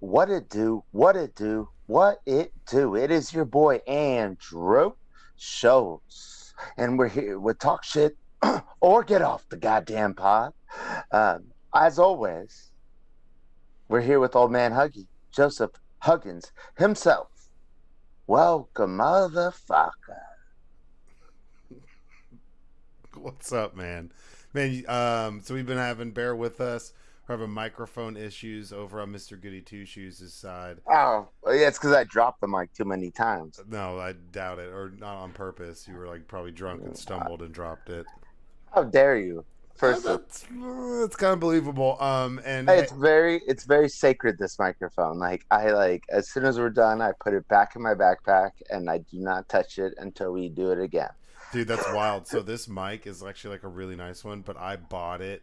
What it do? What it do? What it do? It is your boy Andrew Shows, and we're here with Talk Shit or Get Off the Goddamn Pod. As always, we're here with Old Man Huggy, Joseph Huggins himself. Welcome, motherfucker. What's up, man? So we've been having bear with us. We're having microphone issues over on Mr. Goody Two Shoes' side. Oh, yeah, it's because I dropped the mic too many times. No, I doubt it, or not on purpose. You were like probably drunk and stumbled and dropped it. How dare you? First, That's kind of believable. And hey, it's very sacred, this microphone. Like I like as soon as we're done, I put it back in my backpack and I do not touch it until we do it again. dude, that's wild. So this mic is actually like a really nice one, but I bought it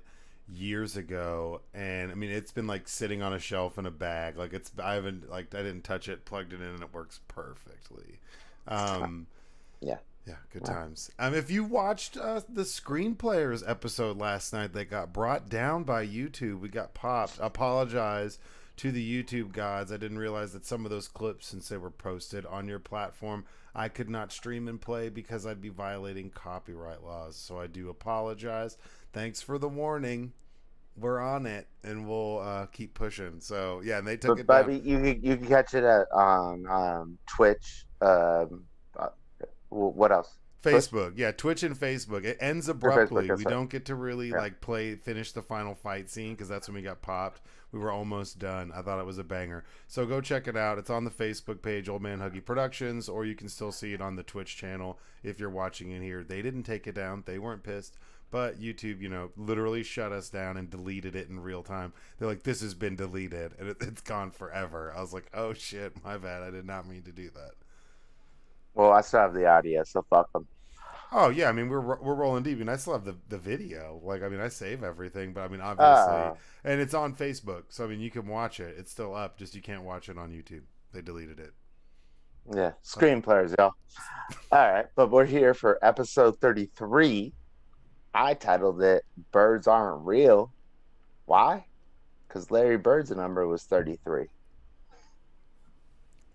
years ago, and I mean it's been like sitting on a shelf in a bag. Like I didn't touch it, plugged it in, and it works perfectly. Um, Yeah. Yeah, good times. If you watched the Screen Players episode last night that got brought down by YouTube, we got popped. Apologize to the YouTube gods. I didn't realize that some of those clips, since they were posted on your platform, I could not stream and play because I'd be violating copyright laws. So I do apologize. Thanks for the warning. We're on it, and we'll keep pushing. So yeah, and they took But it down. Bobby, you can catch it at on Twitch. What else? Facebook, yeah, Twitch and Facebook. It ends abruptly. Facebook, We sorry. don't get to really like finish the final fight scene because that's when we got popped. We were almost done. I thought it was a banger. So go check it out. It's on the Facebook page, Old Man Huggy Productions, or you can still see it on the Twitch channel if you're watching it here. They didn't take it down. They weren't pissed. But YouTube, literally shut us down and deleted it in real time. They're like, this has been deleted, and it's gone forever. I was like, oh shit, my bad. I did not mean to do that. Well, I still have the audio, so fuck them. Oh yeah, I mean we're rolling deep, and I still have the video. Like I mean I save everything, but I mean Uh, obviously, and it's on Facebook, so I mean you can watch it. It's still up, just you can't watch it on YouTube. They deleted it. yeah, Screen Players, y'all. All right, but we're here for episode 33. I titled it "Birds Aren't Real." Why? Because Larry Bird's number was 33.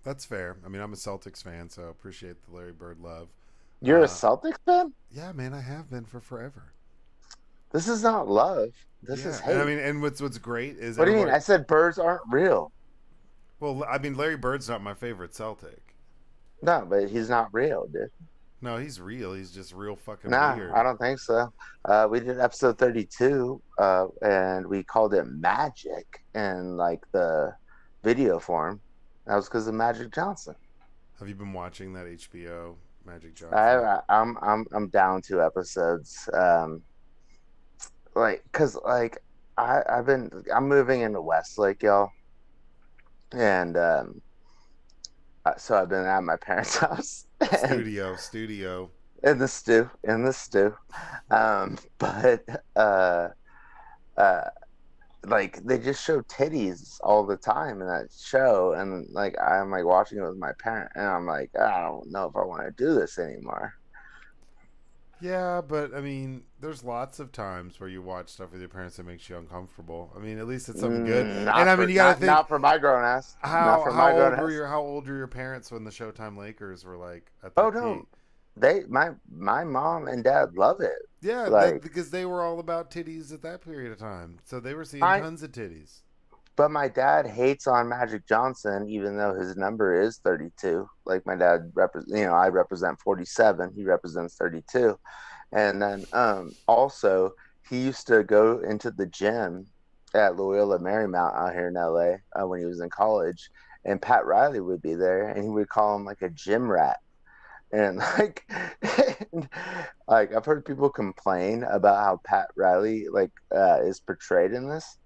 That's fair. I mean I'm a Celtics fan, so I appreciate the Larry Bird love. You're a Celtics fan? Yeah, man, I have been for forever. This is not love. This is Yeah, and I hate. mean, and what's great is What do you mean? I said birds aren't real. well, I mean Larry Bird's not my favorite Celtic. No, but he's not real, dude. No, he's real. He's just real fucking Nah, weird. I don't think so. We did episode 32, and we called it Magic in like the video form. That was because of Magic Johnson. Have you been watching that HBO Magic Johnson? I'm down 2 episodes. Cause I'm moving into Westlake, y'all, and so I've been at my parents' house. Studio. In the stew. But uh, like they just show titties all the time in that show, and like I'm like watching it with my parent, and I'm like, I don't know if I want to do this anymore. Yeah, but I mean, there's lots of times where you watch stuff with your parents that makes you uncomfortable. I mean, at least it's something good. Not And I for, mean, you gotta not, think not for my grown ass. Not for my grown ass. how old were your parents when the Showtime Lakers were like at their Oh peak? no, my mom and dad love it. Yeah, Like, because they were all about titties at that period of time, so they were seeing I tons of titties. but my dad hates on Magic Johnson, even though his number is 32. Like my dad I represent 47. He represents 32. And then also he used to go into the gym at Loyola Marymount out here in LA when he was in college, and Pat Riley would be there, and he would call him like a gym rat. And like, and, like I've heard people complain about how Pat Riley is portrayed in this,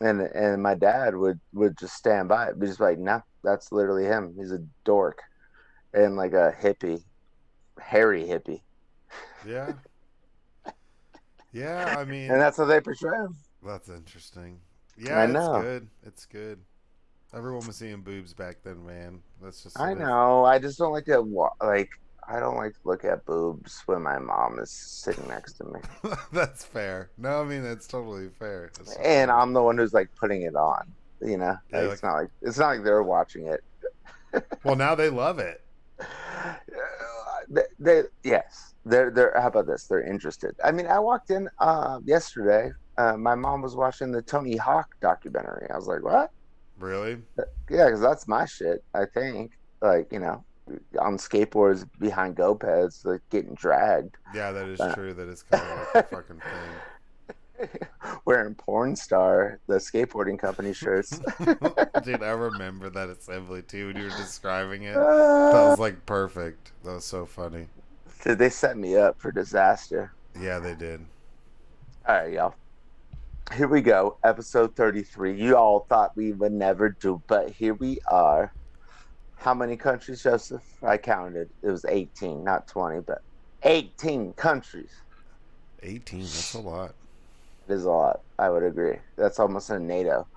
and my dad would just stand by it, be just like, no, that's literally him. He's a dork and like a hippie, hairy hippie. Yeah. Yeah, I mean, And that's how they portray him. that's interesting. Yeah, I it's know. good. It's good. Everyone was seeing boobs back then, man. That's just I sort of- know. I just don't like to I don't like to look at boobs when my mom is sitting next to me, That's fair. No, I mean that's totally fair. That's just and fair. I'm the one who's like putting it on. You know, Yeah, like, like, it's not like they're watching it. well, now they love it. Yes, they're. How about this? They're interested. I mean, I walked in yesterday. My mom was watching the Tony Hawk documentary. I was like, what? Really? Yeah, because that's my shit. I think, like, you know, on skateboards behind GoPeds, like getting dragged. Yeah, that is Uh, true. That is kind of like a fucking Wearing porn star, the skateboarding company shirts. thing. Dude, I remember that assembly too when you were describing it. That uh, was like perfect. That was so funny. they set me up for disaster. Yeah, they did. All right, y'all. Here we go. Episode 33. You all thought we would never do, but here we are. How many countries, Joseph? I counted. It was 18, not 20, but 18 countries. 18. That's a lot. It is a lot. I would agree. That's almost a NATO.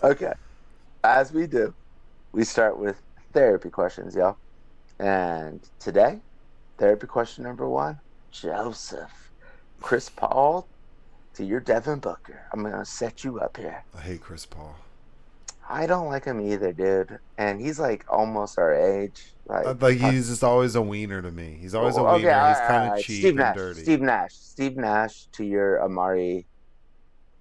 Okay. As we do, we start with therapy questions, y'all. And today, therapy question number one, Joseph. Chris Paul to your Devin Booker. I'm going to set you up here. I hate Chris Paul. I don't like him either, dude. And he's like almost our age. Like he's just always a wiener to me. He's always a okay, wiener. He's all kind of right. cheap Steve and Nash. dirty. Steve Nash to your Amari.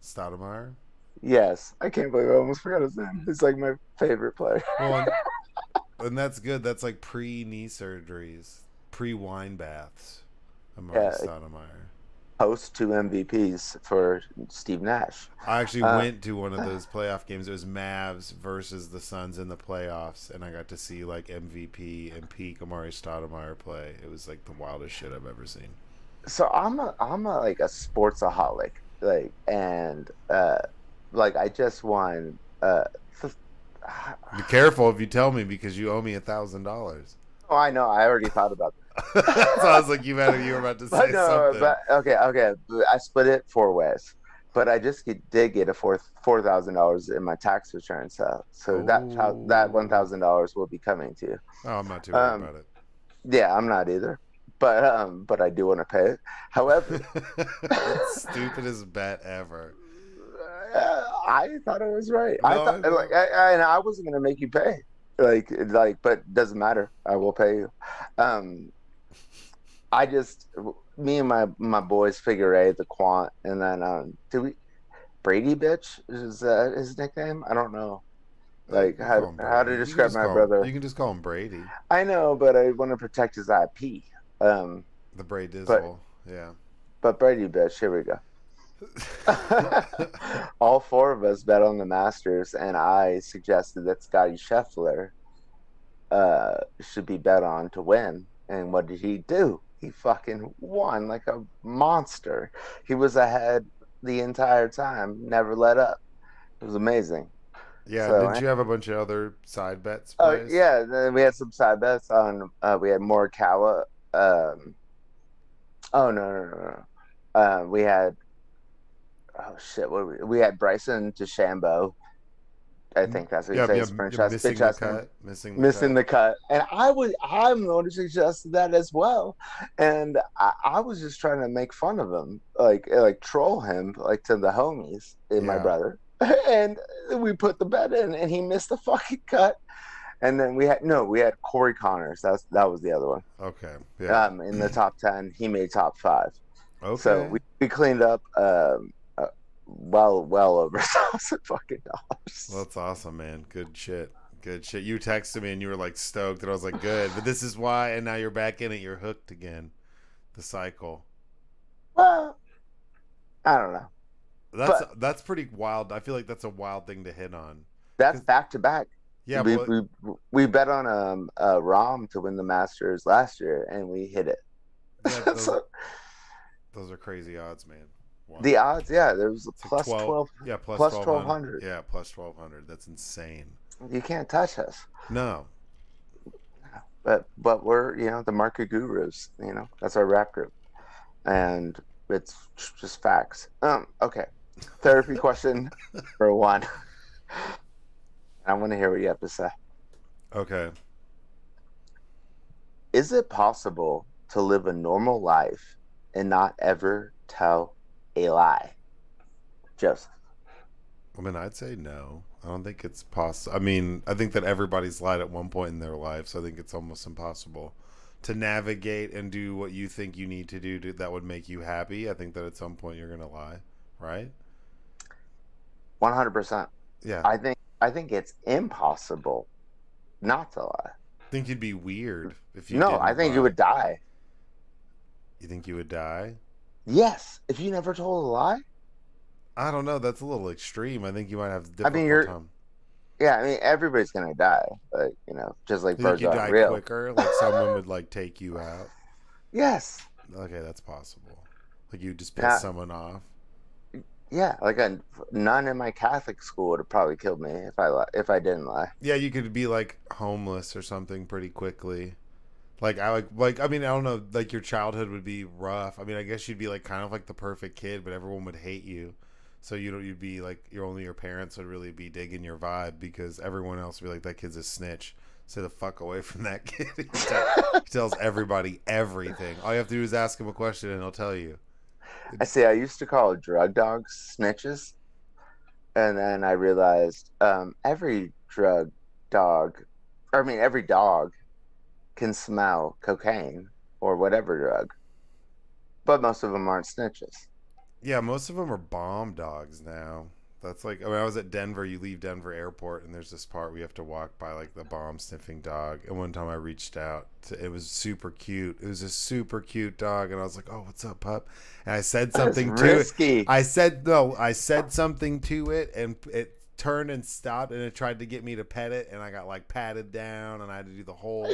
Stoudemire? Yes. I can't believe I almost forgot his name. He's like my favorite player. Well, and that's good. That's like pre-knee surgeries, pre-wine baths. Amari Stoudemire. Host two MVPs for Steve Nash. I actually went to one of those playoff games. It was Mavs versus the Suns in the playoffs, and I got to see like MVP and peak Amari Stoudemire play. It was like the wildest shit I've ever seen. So I'm a like a sportsaholic, like, and like I just won. Be careful if you tell me because you owe me $1,000. Oh, I know. I already thought about that. So I was like, you were about to say something. But okay. I split it 4 ways, but I just did get a $4,000 in my tax return. So that $1,000 will be coming to you. Oh, I'm not too worried about it. Yeah, I'm not either. But I do want to pay it. However, stupidest bet ever. I thought it was right. No, I thought and I wasn't gonna make you pay. But it doesn't matter. I will pay you. Me and my boys figure eight, the quant, and then Brady bitch is that his nickname? I don't know. Like how to describe my brother. You can just call him Brady. I know, but I want to protect his IP. The Brady Dizzle, yeah. But Brady bitch, here we go. All 4 of us bet on the Masters, and I suggested that Scotty Scheffler should be bet on to win. And what did he do? He fucking won like a monster. He was ahead the entire time, never let up. It was amazing. Yeah, didn't you have a bunch of other side bets? Oh, yeah. Then we had some side bets on. We had Morikawa. Oh no. We had. Oh shit! We had Bryson DeChambeau. I think that's what he says. Missing the cut. And I'm the one who suggested that as well. And I was just trying to make fun of him, like troll him, like to the homies my brother. And we put the bet in, and he missed the fucking cut. And then we had Corey Connors. That was the other one. Okay. Yeah. In the top 10, he made top 5. Okay. So we cleaned up. Well over $1,000 fucking dollars. Well, that's awesome, man. Good shit. You texted me and you were like stoked, and I was like, good. But this is why, and now you're back in it. You're hooked again. The cycle. Well, I don't know. That's pretty wild. I feel like that's a wild thing to hit on. That's back to back. Yeah, we bet on Rahm to win the Masters last year, and we hit it. Yeah, those are crazy odds, man. Wow. The odds, yeah, there was a plus 12. Yeah, plus 1,200. Yeah, plus 1,200. That's insane. You can't touch us. No. But we're the market gurus. That's our rap group, and it's just facts. Okay, therapy question for 1. I want to hear what you have to say. Okay. Is it possible to live a normal life and not ever tell a lie? Joseph. I mean, I'd say no. I don't think it's possible. I mean, I think that everybody's lied at one point in their life, so I think it's almost impossible to navigate and do what you think you need to do that would make you happy. I think that at some point you're gonna lie, right? 100%. Yeah. I think it's impossible not to lie. I think you'd be weird if you No, I didn't think you lie. would die. You think you would die? Yes, if you never told a lie. I don't know. That's a little extreme. I think you might have a I mean, difficult time. yeah, I mean, everybody's gonna die, but just like You think birds you aren't die real. quicker? Like someone would like take you out? Yes. Okay, that's possible. Like you just piss Yeah, someone off. yeah. Like a nun in my Catholic school would have probably killed me if I didn't lie. Yeah, you could be like homeless or something pretty quickly. Like I mean I don't know, like your childhood would be rough. I mean I guess you'd be like kind of like the perfect kid, but everyone would hate you. So you'd be like your parents would really be digging your vibe because everyone else would be like that kid's a snitch. Stay the fuck away from that kid. He tells everybody everything. All you have to do is ask him a question and he'll tell you. I see. I used to call drug dogs snitches, and then I realized every drug dog, or I mean, every dog can smell cocaine or whatever drug, but most of them aren't snitches. Yeah, most of them are bomb dogs now. That's like when I was at Denver, you leave Denver Airport and there's this part where you have to walk by like the bomb sniffing dog. And one time I reached out to it was super cute. It was a super cute dog and I was like, "Oh, what's up, pup?" And I said That's something to it. risky. I said something to it and it turned and stopped and it tried to get me to pet it and I got like patted down and I had to do the whole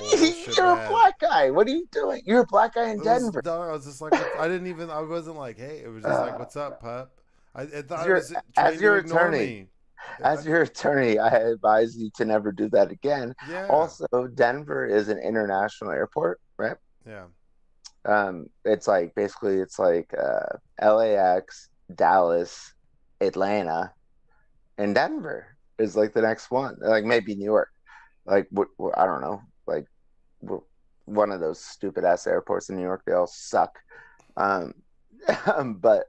You're a shebang. black guy. What are you doing? You're a black guy in It was Denver. dog. I was just like, I didn't even. I wasn't like, hey. It was just like, Uh, what's up, pup? I as thought it your was as trying to your ignore attorney, me. as your attorney, I advise you to never do that again. Yeah, Also, Denver is an international airport, right? yeah. It's like basically it's like LAX, Dallas, Atlanta, and Denver is like the next one. Like maybe New York. Like I don't know. Like one of those stupid ass airports in New York. They all suck. Um, but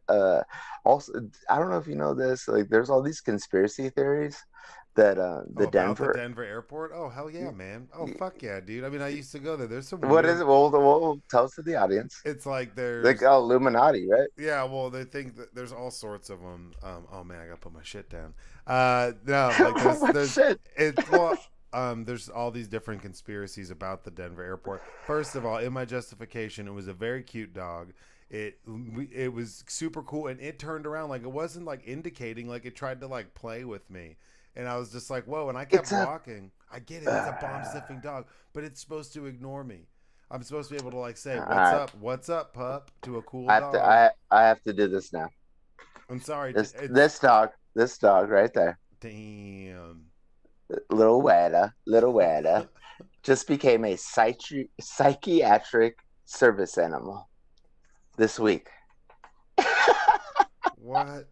also, I don't know if you know this. Like, there's all these conspiracy theories that Oh, the about the Denver. Denver airport. Oh, hell yeah, man. Oh, fuck yeah, dude. I mean, I used to go there. There's some What is weird. it? Well, tell us to the audience. It's like Like, there's. oh, Illuminati, right? Yeah, well, they think that there's all sorts of them. Oh man, I gotta put my shit down. No, like Oh my there's shit. it. Well, there's all these different conspiracies about the Denver airport. First of all, in my justification, it was a very cute dog. It was super cool, and it turned around like it wasn't like indicating, like it tried to like play with me, and I was just like, whoa. And I kept It's a. walking. I get it, it's a bomb sniffing dog, but it's supposed to ignore me. I'm supposed to be able to like say, All "What's right. up? What's up, pup?" to a cool I have to. dog. I have to do this now. I'm sorry. It's This dog right there, damn. little Weta, just became a psychiatric service animal this week. What?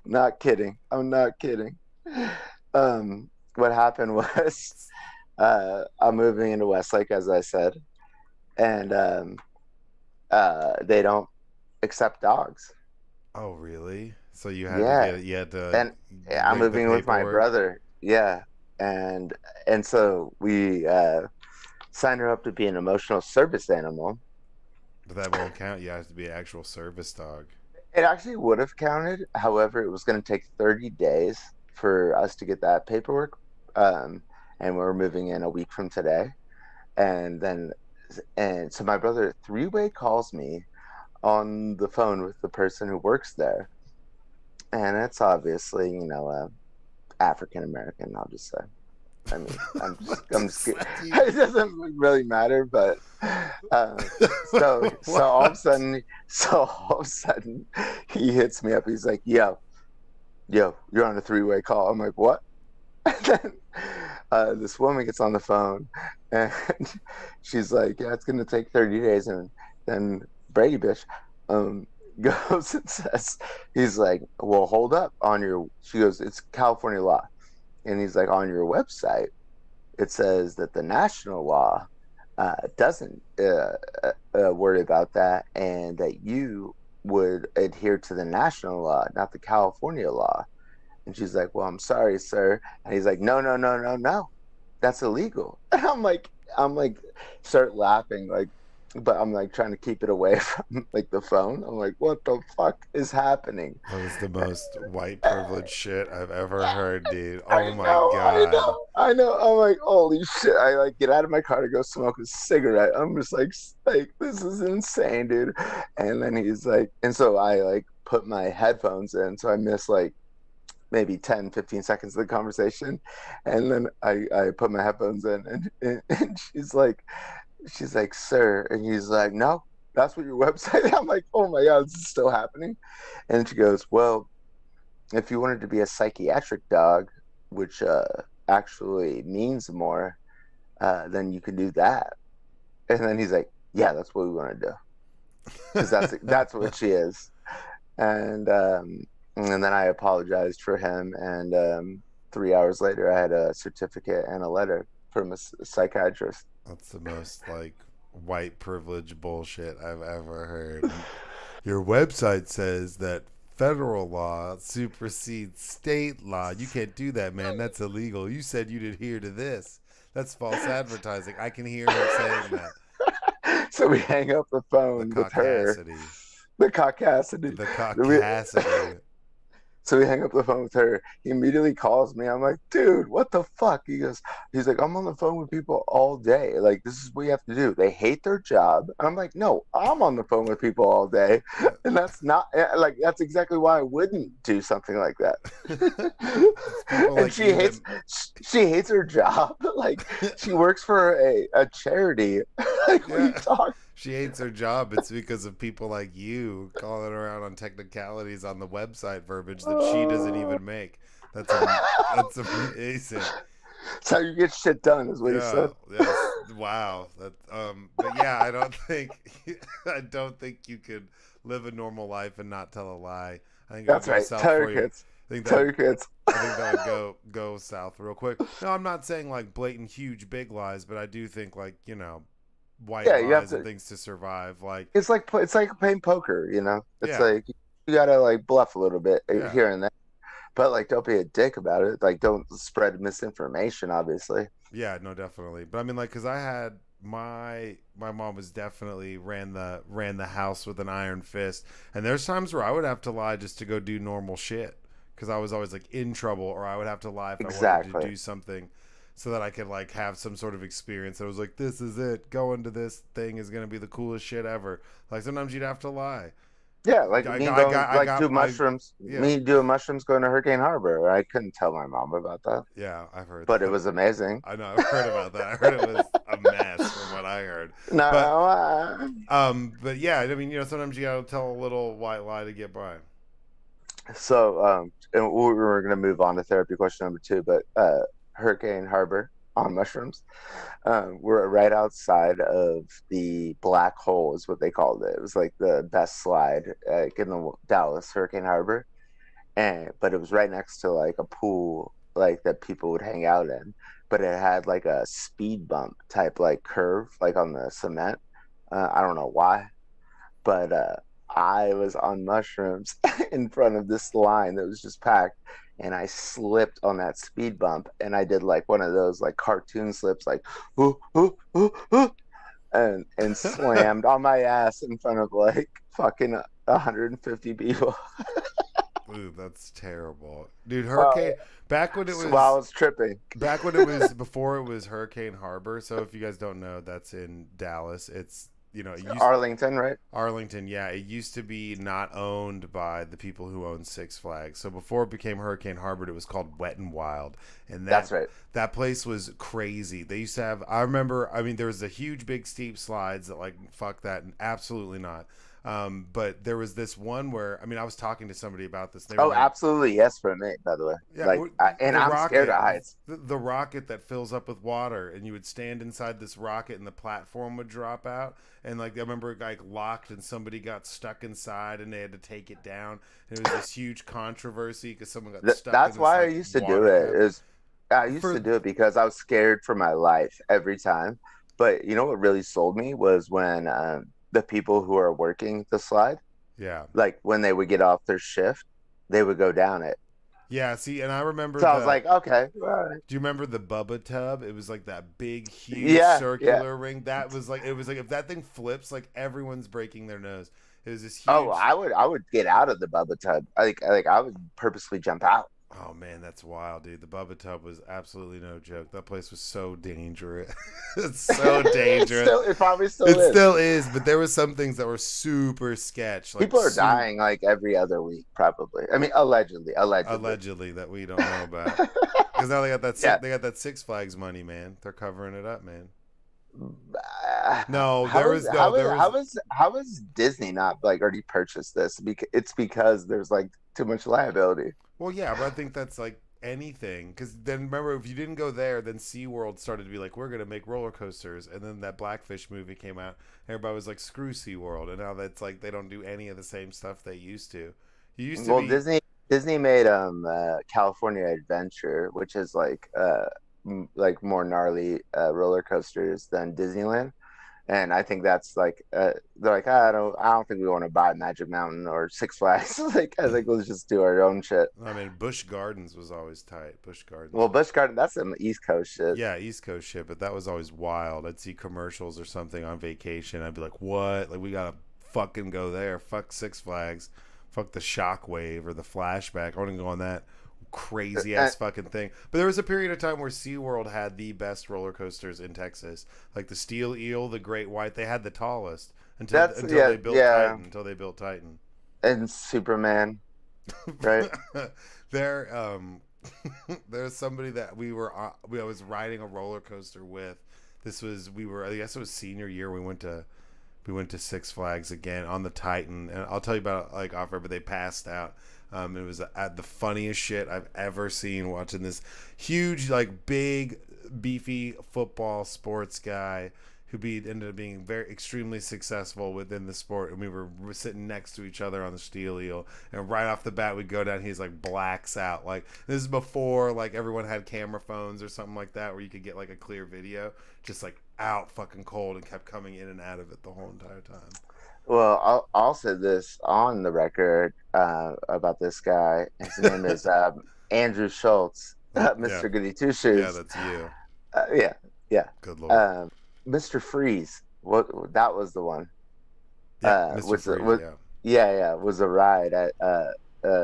Not kidding. I'm not kidding. What happened was, I'm moving into Westlake, as I said, and they don't accept dogs. Oh, really? So you had to Yeah, get you had to and yeah, I'm make the moving with my paperwork, brother. Yeah, and so we signed her up to be an emotional service animal. but that won't count. You have to be an actual service dog. It actually would have counted. However, it was going to take 30 days for us to get that paperwork. Um, and we're moving in a week from today. And then, and so my brother three-way calls me on the phone with the person who works there. And it's obviously, African American, I'll just say. I mean, I'm just kidding. What? It doesn't really matter, but uh, so all of a What? sudden, he hits me up. He's like, "Yo, you're on a three-way call." I'm like, "What?" And then this woman gets on the phone, and she's like, "Yeah, it's gonna take 30 days." And then Brady bitch um, goes and says, "He's like, well, hold up on your." She goes, "It's California law." And he's like, on your website, it says that the national law doesn't worry about that, and that you would adhere to the national law, not the California law. And she's like, well, I'm sorry, sir. And he's like, no, no, no, no, no, that's illegal. And I'm like, start laughing, like, but I'm like trying to keep it away from like the phone. I'm like, what the fuck is happening? That was the most white privilege shit I've ever heard, dude. Oh I my know, I god. know, I know. I'm like, holy shit. I like get out of my car to go smoke a cigarette. I'm just like, this is insane, dude. And then he's like, and so I like put my headphones in. So I miss like maybe 10, 15 seconds of the conversation. And then I put my headphones in and she's like, sir. And he's like, no, that's what your website. I'm like, oh my God, this is still happening. And she goes, well, if you wanted to be a psychiatric dog, which actually means more, then you could do that. And then he's like, yeah, that's what we want to do. Because that's what she is. And then I apologized for him. And 3 hours later, I had a certificate and a letter from a psychiatrist. That's the most like white privilege bullshit I've ever heard. Your website says that federal law supersedes state law. You can't do that, man. That's illegal. You said you'd adhere to this. That's false advertising. I can hear him saying that. So we hang up the The phone with her. caucasity. The caucasity. The caucasity. So we hang up the phone with her. He immediately calls me. I'm like, dude, what the fuck? He's like, I'm on the phone with people all day. Like, this is what you have to do. They hate their job. And I'm like, no, I'm on the phone with people all day. And that's not like, that's exactly why I wouldn't do something like that. People And like you that she hates her job. Like, she works for a charity. Like, what are you yeah. talking? She hates her job. It's because of people like you calling around on technicalities on the website verbiage that she doesn't even make. That's amazing. That's how you get shit done, is what he said. Yes. Wow. But yeah, I don't think you could live a normal life and not tell a lie. I think it would That's go right. south Tell for your you. kids. I think Tell that your kids. I think that would go south real quick. No, I'm not saying like blatant, huge, big lies, but I do think like white Yeah, you have lies and to. things to survive. Like It's like playing poker. It's yeah, like you gotta like bluff a little bit yeah, here and there, but like don't be a dick about it. Like don't spread misinformation. Obviously. yeah, no, definitely. But I mean, like, cause I had my mom was definitely ran the house with an iron fist, and there's times where I would have to lie just to go do normal shit, cause I was always like in trouble, or I would have to lie if I wanted to Exactly. do something. So that I could like have some sort of experience. I was like, this is it. Going to this thing is gonna be the coolest shit ever. Like sometimes you'd have to lie. Yeah, like me going I like do got my mushrooms. yeah. Me doing mushrooms going to Hurricane Harbor. I couldn't tell my mom about that, Yeah, I've heard but it that. was amazing. I know, I've heard about that. I heard it was a mess from what I heard. No, But but yeah, I mean, sometimes you gotta tell a little white lie to get by. and we're gonna move on to therapy question number two, but Hurricane Harbor on mushrooms. We're right outside of the black hole, is what they called it. It was like the best slide in the Dallas Hurricane Harbor, and but it was right next to like a pool, like that people would hang out in. But it had like a speed bump type like curve, like on the cement. I don't know why, but I was on mushrooms in front of this line that was just packed, and I slipped on that speed bump, and I did like one of those like cartoon slips, like ooh, ooh, ooh, ooh, and slammed on my ass in front of like fucking 150 people. Ooh, that's terrible, dude. uh, Hurricane back when it while I was was tripping. back when it was before it was Hurricane Harbor. So if you guys don't know, that's in Dallas. It's it used Arlington, right? Arlington, yeah. It used to be not owned by the people who own Six Flags. So before it became Hurricane Harbor, it was called Wet and Wild. And That's right. that place was crazy. They used to have I remember I mean there was a huge big steep slides that like fuck that and absolutely not. But there was this one where I mean I was talking to somebody about this. They were Oh, like, absolutely yes for me. By the way, yeah, like, and the I'm scared rocket, of heights. the rocket that fills up with water, and you would stand inside this rocket, and the platform would drop out. And like I remember, it like locked, and somebody got stuck inside, and they had to take it down. And it was this huge controversy because someone got stuck in That's this why I like used to do water it. cavern. Is I used For to do it because I was scared for my life every time. But you know what really sold me was when the people who are working the slide, Yeah. Like when they would get off their shift, they would go down it. Yeah, see, and I remember So I was the like, okay, all right. do you remember the Bubba tub? It was like that big, huge Yeah, yeah. circular ring. That was like, it was like if that thing flips, like everyone's breaking their nose. It was this Oh, huge. I would get out of the Bubba tub. I would purposely jump out. Oh man, that's wild, dude. The Bubba tub was absolutely no joke. That place was so dangerous. It's so dangerous. It probably still It is. still is, but there were some things that were super sketch, like People are dying like every other week, probably. I mean, allegedly. allegedly that we don't know about. Because now Yeah. they got that Six Flags money, man. They're covering it up, man. Uh, No, How there is was no, how is there was. how is how is Disney not like already purchased this? Because it's because there's like too much liability. Well, yeah, but I think that's like anything. Because then remember, if you didn't go there, then SeaWorld started to be like, we're gonna make roller coasters, and then that Blackfish movie came out. Everybody was like, screw SeaWorld, and now that's like they don't do any of the same stuff they used to. You used to Well, be. Disney made California Adventure, which is like more gnarly roller coasters than Disneyland. And I think that's like they're like, I don't think we want to buy Magic Mountain or Six Flags. Like I think let's just do our own shit. I mean, Busch Gardens was always tight. Busch Gardens Well, was. Busch Garden, that's some East Coast shit. Yeah, East Coast shit, but that was always wild. I'd see commercials or something on vacation. I'd be like, "What? Like we gotta fucking go there? Fuck Six Flags, fuck the Shockwave or the Flashback. I want to go on that crazy Uh, ass fucking thing." But there was a period of time where SeaWorld had the best roller coasters in Texas, like the Steel Eel, the Great White. They had the tallest that's until yeah, they built yeah, Titan. Until they built Titan. and Superman, right? there there's somebody that I was riding a roller coaster with. This was we were I guess it was senior year. We went to Six Flags again on the Titan, and I'll tell you about it, like off air, but they passed out. It was the funniest shit I've ever seen watching this huge, like big, beefy football sports guy ended up being very extremely successful within the sport, and we were sitting next to each other on the steel eel, and right off the bat we go down, he's like blacks out. Like this is before like everyone had camera phones or something like that where you could get like a clear video, just like out fucking cold, and kept coming in and out of it the whole entire time. Well, I'll say this on the record about this guy. His name is Andrew Schultz, Yeah, Mr. Goody Two yeah, Shoes. that's you. Yeah, yeah. Good lord. Um, Mr. Freeze. What that was the one. Yep, Mr. Was Freeze. was Yeah. yeah, yeah, was a ride at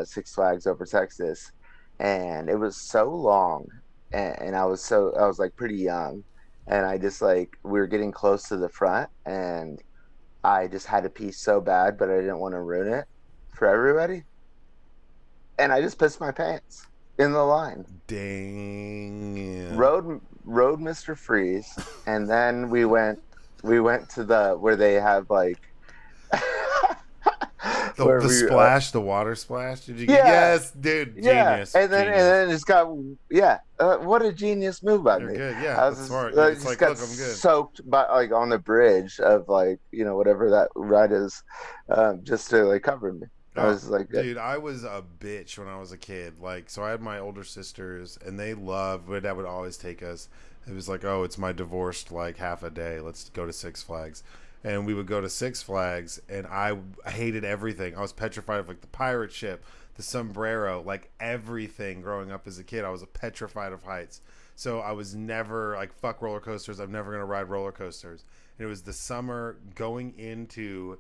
Six Flags over Texas, and it was so long, and I was like pretty young, and I just like we were getting close to the front, and I just had to pee so bad, but I didn't want to ruin it for everybody, and I just pissed my pants in the line. Dang. Rode Mr. Freeze, and then we went to the where they have like The, where the we splash, the water splash. Did you get? yeah, Yes, dude. yeah, Genius. and Genius. then it just got yeah. What a genius move by You're me. good. Yeah, I was that's smart. It's just like, got look, I'm good. soaked by like on the bridge of like whatever that ride is, just to like cover me. I Oh, was like, dude, I was a bitch when I was a kid. Like, so I had my older sisters, and they loved. My dad would always take us. It was like, oh, it's my divorced like half a day. Let's go to Six Flags, and we would go to Six Flags, and I hated everything. I was petrified of like the pirate ship, the sombrero, like everything. Growing up as a kid, I was petrified of heights. So I was never like fuck roller coasters. I'm never gonna ride roller coasters. And it was the summer going into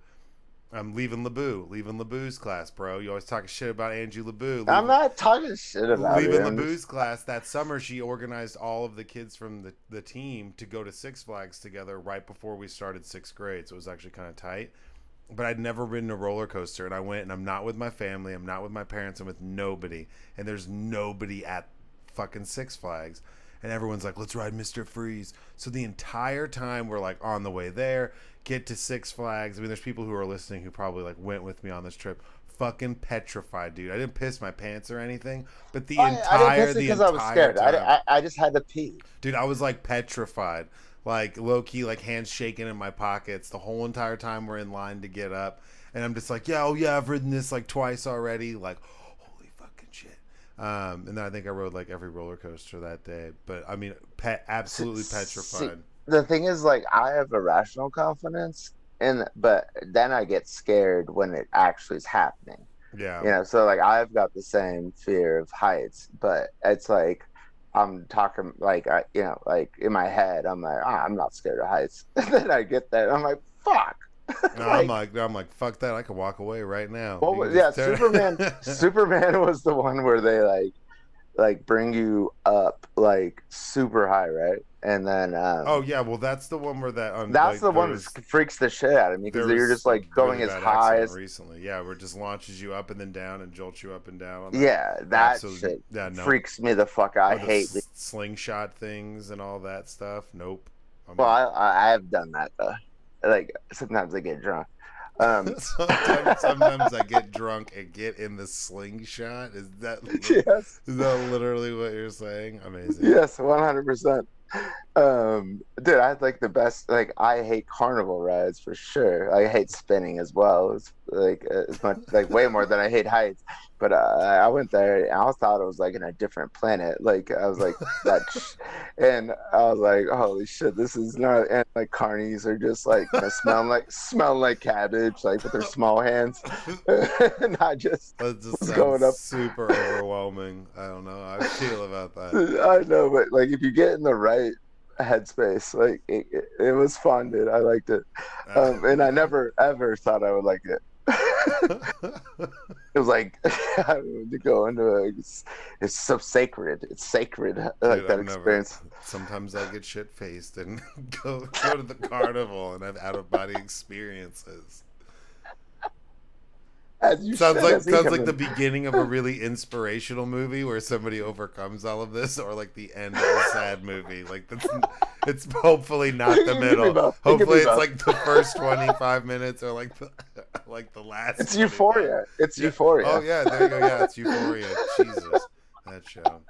I'm leaving LeBou's class, bro. You always talking shit about Angie LeBou. I'm not talking shit about it. Leaving I'm LeBou's just class that summer, she organized all of the kids from the team to go to Six Flags together right before we started sixth grade. So it was actually kind of tight. But I'd never ridden a roller coaster, and I went, and I'm not with my family, I'm not with my parents, I'm with nobody, and there's nobody at fucking Six Flags. And everyone's like, let's ride Mr. Freeze. So the entire time we're like on the way there, get to Six Flags. I mean, there's people who are listening who probably like went with me on this trip. Fucking petrified, dude. I didn't piss my pants or anything, but I didn't piss it because I was scared. time, I just had to pee. dude, I was like petrified, like low key, like hands shaking in my pockets the whole entire time we're in line to get up, and I'm just like, yeah, oh yeah, I've ridden this like twice already, like holy fucking shit. And then I think I rode like every roller coaster that day, but I mean, absolutely See, petrified. the thing is, like, I have irrational confidence, but then I get scared when it actually is happening. Yeah. So like I've got the same fear of heights, but it's like I'm talking like like in my head, I'm like, I'm not scared of heights. And then I get there, I'm like, fuck. No, Like, I'm like, fuck that. I could walk away right now. You well, can yeah, just turn. Superman was the one where they like bring you up like super high, right? And then Oh yeah, well that's the one where that that's like the one that freaks the shit out of me there because you're was just a like going really as bad high accident as recently. Yeah, where it just launches you up and then down and jolts you up and down on that. yeah, that Absolutely. shit Yeah, no. freaks me the fuck out. I Or the hate slingshot things and all that stuff. Nope. well, I'm I have done that though. Like sometimes I get drunk. sometimes I get drunk and get in the slingshot. Yes, is that literally what you're saying? Amazing. yes, 100%. Dude, I had like the best. Like, I hate carnival rides for sure. I hate spinning as well. It's like as much, like way more than I hate heights. But I went there and I thought it was like in a different planet. Like I was like that, and I was like, holy shit, this is not. And like carnies are just like smelling like cabbage, like with their small hands. And I just That just was going up. sounds super overwhelming. I don't know how I feel about that. I know, but like if you get in the right headspace, like it was fun, dude. I liked it, and I never ever thought I would like it. It was like to go into it's so sacred. It's sacred, like Dude, that experience. Sometimes I get shit faced and go to the carnival and have out of body experiences. As you Sounds should, like as he comes the in. beginning of a really inspirational movie where somebody overcomes all of this, or like the end of a sad movie. Like it's hopefully not the It could be middle. both. It could be Hopefully it's both. like the first 25 minutes or like the last. It's 25. Euphoria. It's Yeah. Euphoria. Oh yeah, there you go. Yeah, it's Euphoria. Jesus, that show.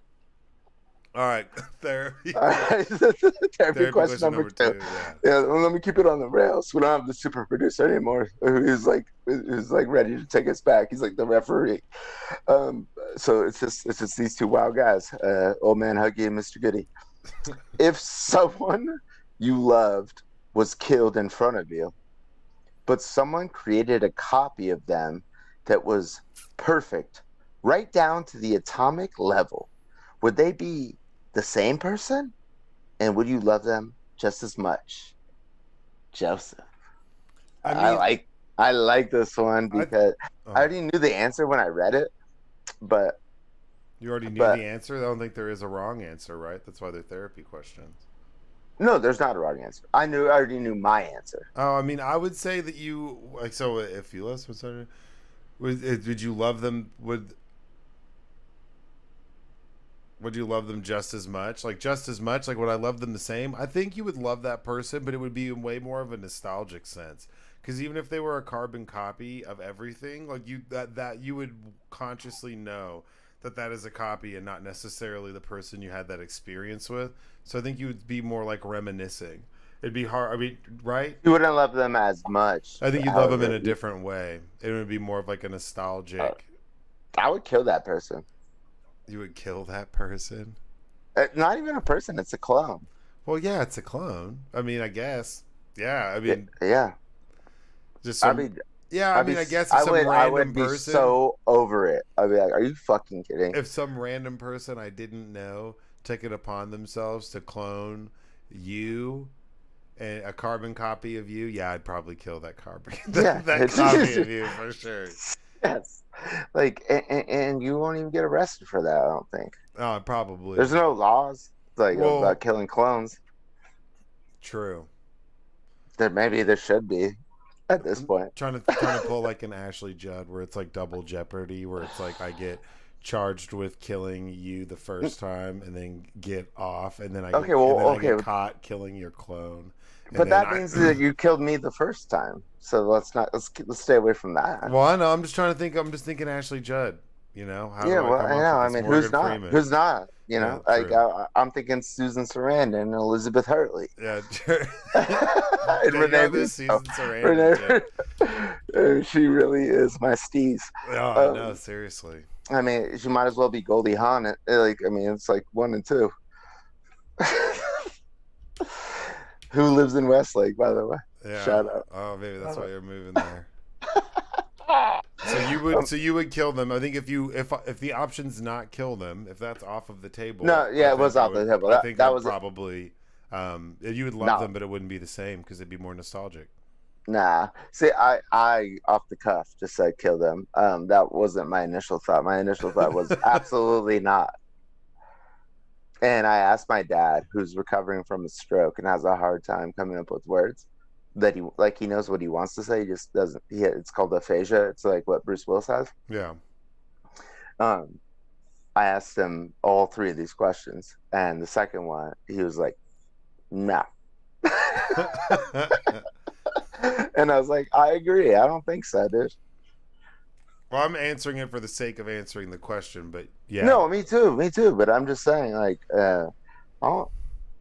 All right, therapy. All right. Therapy question number two. Yeah. Yeah, well, let me keep it on the rails. We don't have the super producer anymore, who's like ready to take us back. He's like the referee. So it's just these two wild guys, old man Huggy and Mr. Goody. If someone you loved was killed in front of you, but someone created a copy of them that was perfect, right down to the atomic level, would they be the same person? And would you love them just as much? Joseph. I mean, I like this one because I already knew the answer when I read it, but you already knew the answer. I don't think there is a wrong answer, right? That's why they're therapy questions. no, there's not a wrong answer. I already knew my answer. Oh, I mean, I would say that you like. So, if you listen, would you love them? Would you love them just as much? Like just as much? Like would I love them the same? I think you would love that person, but it would be in way more of a nostalgic sense. Because even if they were a carbon copy of everything, like that you would consciously know that is a copy and not necessarily the person you had that experience with. So I think you would be more like reminiscing. It'd be hard. I mean, right? You wouldn't love them as much. I think you'd love them in a different way. It would be more of like a nostalgic. I would kill that person. You would kill that person? Not even a person. It's a clone. Well, yeah, it's a clone. I mean, I guess. Yeah, I mean, yeah. Just some, I guess if some random I would be person, so over it. I'd be like, "Are you fucking kidding?" If some random person I didn't know took it upon themselves to clone you, and a carbon copy of you, yeah, I'd probably kill that carbon. that copy of you for sure. Yes, like, and you won't even get arrested for that. I don't think. Oh, probably. There's no laws about killing clones. True. Maybe there should be at this point. Trying to pull like an Ashley Judd, where it's like double jeopardy, where it's like I get charged with killing you the first time, and then get off, and then I get caught killing your clone. But that means that you killed me the first time. So let's stay away from that. Well, I know. I'm just trying to think. I'm just thinking Ashley Judd. You know? I know. I mean, who's not? Freeman. Who's not? You know, like I'm thinking Susan Sarandon and Elizabeth Hurley. Yeah. And Renee Susan Sarandon. She really is my steez. Oh, no, seriously. I mean, she might as well be Goldie Hawn. It's like 1 and 2. Who lives in Westlake, by the way? Yeah. Shut up. Oh, maybe that's why you're moving there. Um, So you would kill them. I think if the option's not kill them, if that's off of the table, no, yeah, it was off the table. I think That I'd was probably you would love no, them, but it wouldn't be the same because it'd be more nostalgic. nah. See, I off the cuff just said kill them. That wasn't my initial thought. My initial thought was absolutely not. And I asked my dad, who's recovering from a stroke and has a hard time coming up with words, that he knows what he wants to say, he just doesn't. It's called aphasia. It's like what Bruce Willis has. Yeah. Um, I asked him all three of these questions, and the second one, he was like, "No." And I was like, "I agree. I don't think so, dude." Well, I'm answering it for the sake of answering the question, but yeah. No, me too. But I'm just saying, like, oh,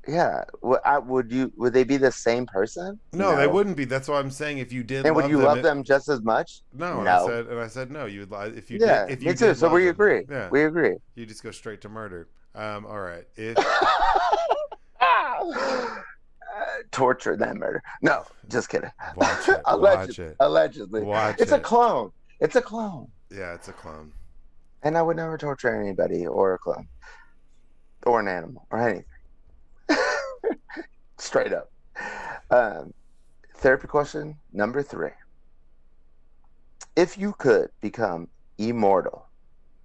yeah. Would they be the same person? No, they No. wouldn't be. That's why I'm saying if you did And would love you them, love them just as much? no. No. And I said no. You would if you Yeah, did if me you too. did So love we them, agree. yeah, We agree. you just go straight to murder. All right. If Torture then murder. No, just kidding. watch it, watch it, Allegedly. watch It's a it. clone. It's a clone. Yeah, it's a clone. And I would never torture anybody or a clone or an animal or anything. Straight up. Um, Therapy question number 3. If you could become immortal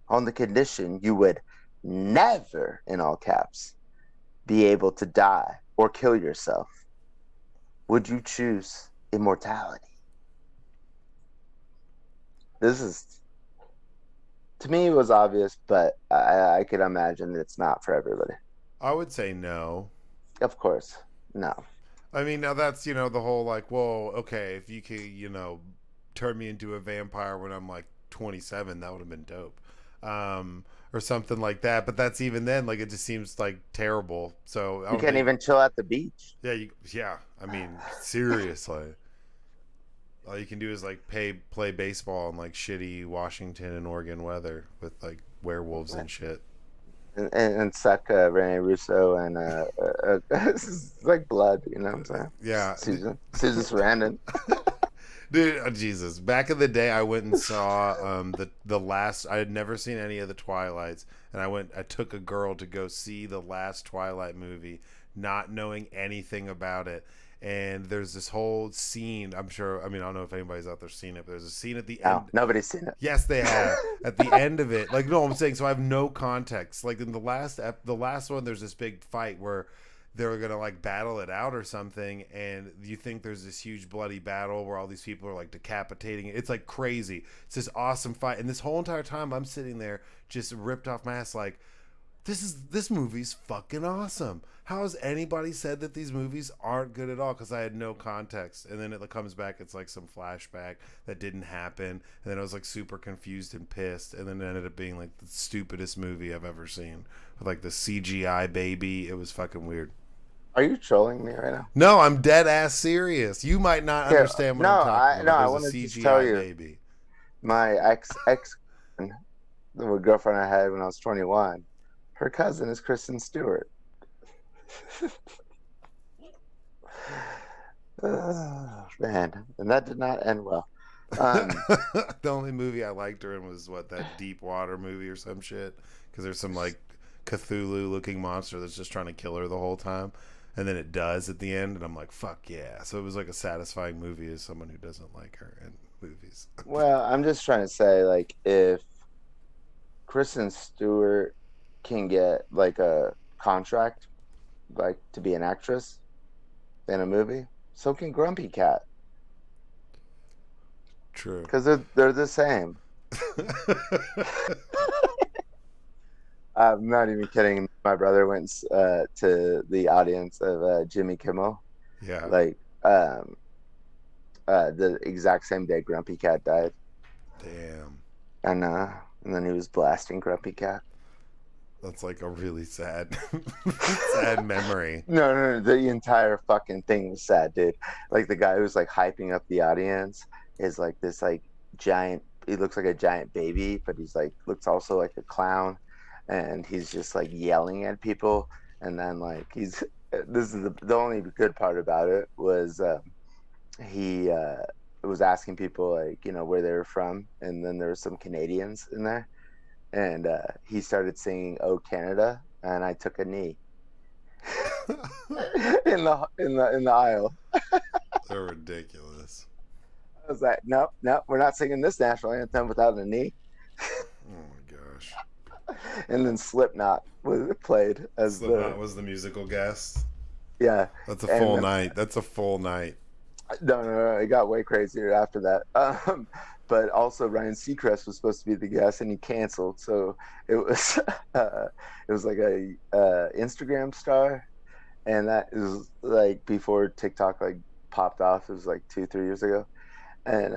on the condition you would never, in all caps, be able to die or kill yourself, would you choose immortality? This is, to me, it was obvious, but I could imagine that it's not for everybody. I would say no. Of course, no. I mean, now that's the whole like, well, okay, if you could, turn me into a vampire when I'm like 27, that would have been dope, or something like that. But that's even then, like, it just seems like terrible. So You can't even chill at the beach. yeah. I mean, seriously, all you can do is like play baseball in like shitty Washington and Oregon weather with like werewolves and shit. And suck Rene Russo and it's like blood, you know what I'm saying? Yeah, Susan Sarandon. dude, Jesus! Back in the day, I went and saw the last. I had never seen any of the Twilights, and I took a girl to go see the last Twilight movie, not knowing anything about it. And there's this whole scene. I don't know if anybody's out there seen it, but there's a scene at the end. No, nobody's seen it. Yes, they have. At the end of it, like, no, I'm saying, so I have no context. Like in the last one, there's this big fight where they're gonna like battle it out or something, and you think there's this huge bloody battle where all these people are like decapitating it. It's like crazy. It's this awesome fight, and this whole entire time I'm sitting there just ripped off my ass like, this movie's fucking awesome. How has anybody said that these movies aren't good at all? Because I had no context, and then it comes back. It's like some flashback that didn't happen, and then I was like super confused and pissed, and then it ended up being like the stupidest movie I've ever seen with like the CGI baby. It was fucking weird. Are you trolling me right now? No, I'm dead ass serious. You might not understand what I'm talking about. I want to just tell you, baby. My ex the girlfriend I had when I was 21, her cousin is Kristen Stewart. Man, and that did not end well. The only movie I liked her in was that Deep Water movie or some shit, because there's some like Cthulhu looking monster that's just trying to kill her the whole time, and then it does at the end, and I'm like, fuck yeah. So it was like a satisfying movie as someone who doesn't like her in movies. Well, I'm just trying to say, like, if Kristen Stewart can get like a contract like to be an actress in a movie, so can Grumpy Cat. True. Because they're the same. I'm not even kidding. My brother went to the audience of Jimmy Kimmel. Yeah. Like the exact same day Grumpy Cat died. Damn. And then he was blasting Grumpy Cat. That's like a really sad sad memory. No, the entire fucking thing was sad, dude. Like the guy who's like hyping up the audience is like this like giant, he looks like a giant baby, but he's like looks also like a clown, and he's just like yelling at people. And then like this is the only good part about it was he was asking people like, where they were from, and then there were some Canadians in there, and he started singing "Oh Canada," and I took a knee in the aisle. They're ridiculous. I was like, no, no, we're not singing this national anthem without a knee. Oh my gosh. And then Slipknot was played as Slipknot was the musical guest. yeah, That's a and full night. That's a full night. no, no, no, it got way crazier after that. But also Ryan Seacrest was supposed to be the guest, and he canceled. So it was it was like a Instagram star, and that is like before TikTok like popped off. It was like 2, 3 years ago, and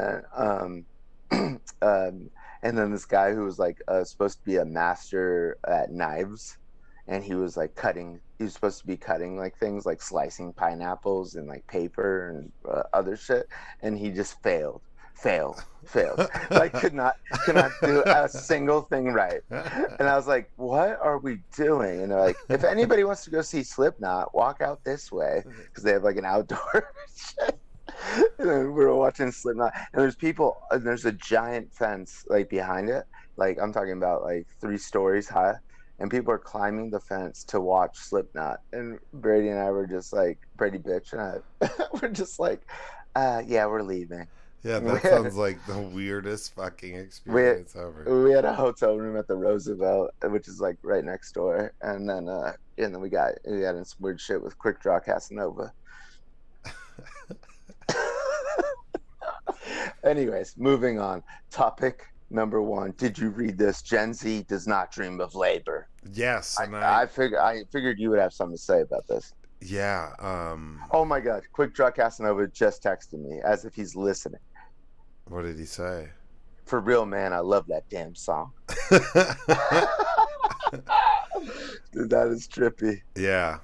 and then this guy who was like supposed to be a master at knives, and he was like cutting. He was supposed to be cutting like things like slicing pineapples and like paper and other shit, and he just failed. Like could not do a single thing right. And I was like, "What are we doing?" And they're like, "If anybody wants to go see Slipknot, walk out this way because they have like an outdoor shit." And then we were watching Slipknot, and there's people, and there's a giant fence like behind it. Like I'm talking about like 3 stories high, and people are climbing the fence to watch Slipknot. And Brady and I were just like, Brady bitch and I we're just like, yeah, we're leaving. Yeah, We that had, sounds like the weirdest fucking we had, experience ever. we had a hotel room at the Roosevelt, which is like right next door, and then we got in some weird shit with Quick Draw Casanova. Anyways, moving on. Topic number one. Did you read this? Gen Z does not dream of labor. Yes, and I figured you would have something to say about this. yeah, Oh my God. Quick Draw Casanova just texted me as if he's listening. what did he say? For real, man, I love that damn song. Dude, that is trippy. Yeah.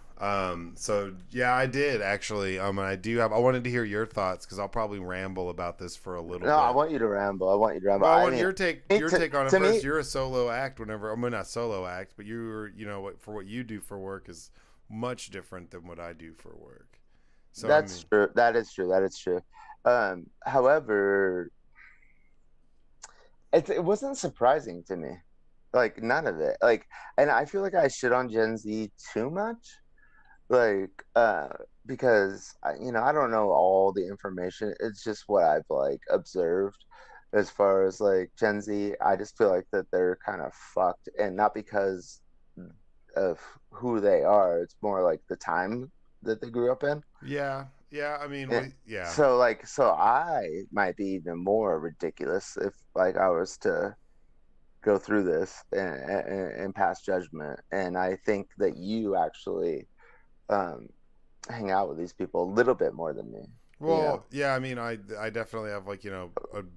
So yeah, I did actually. And I wanted to hear your thoughts because I'll probably ramble about this for a little No, I bit. want you to ramble. I want you to ramble. Well, I I want mean, your take on it to me, first. You're a solo act. Whenever I mean not solo act, but you're for what you do for work is much different than what I do for work. So I that's mean, true. That is true. That is true. However, it wasn't surprising to me. Like none of it. Like, and I feel like I shit on Gen Z too much. Like, because I don't know all the information. It's just what I've like observed as far as like Gen Z. I just feel like that they're kind of fucked, and not because of who they are. It's more like the time that they grew up in. yeah, yeah. I mean, And yeah. so I might be even more ridiculous if like I was to go through this and pass judgment. And I think that you actually um, hang out with these people a little bit more than me. You Well, know, yeah, I mean, I definitely have like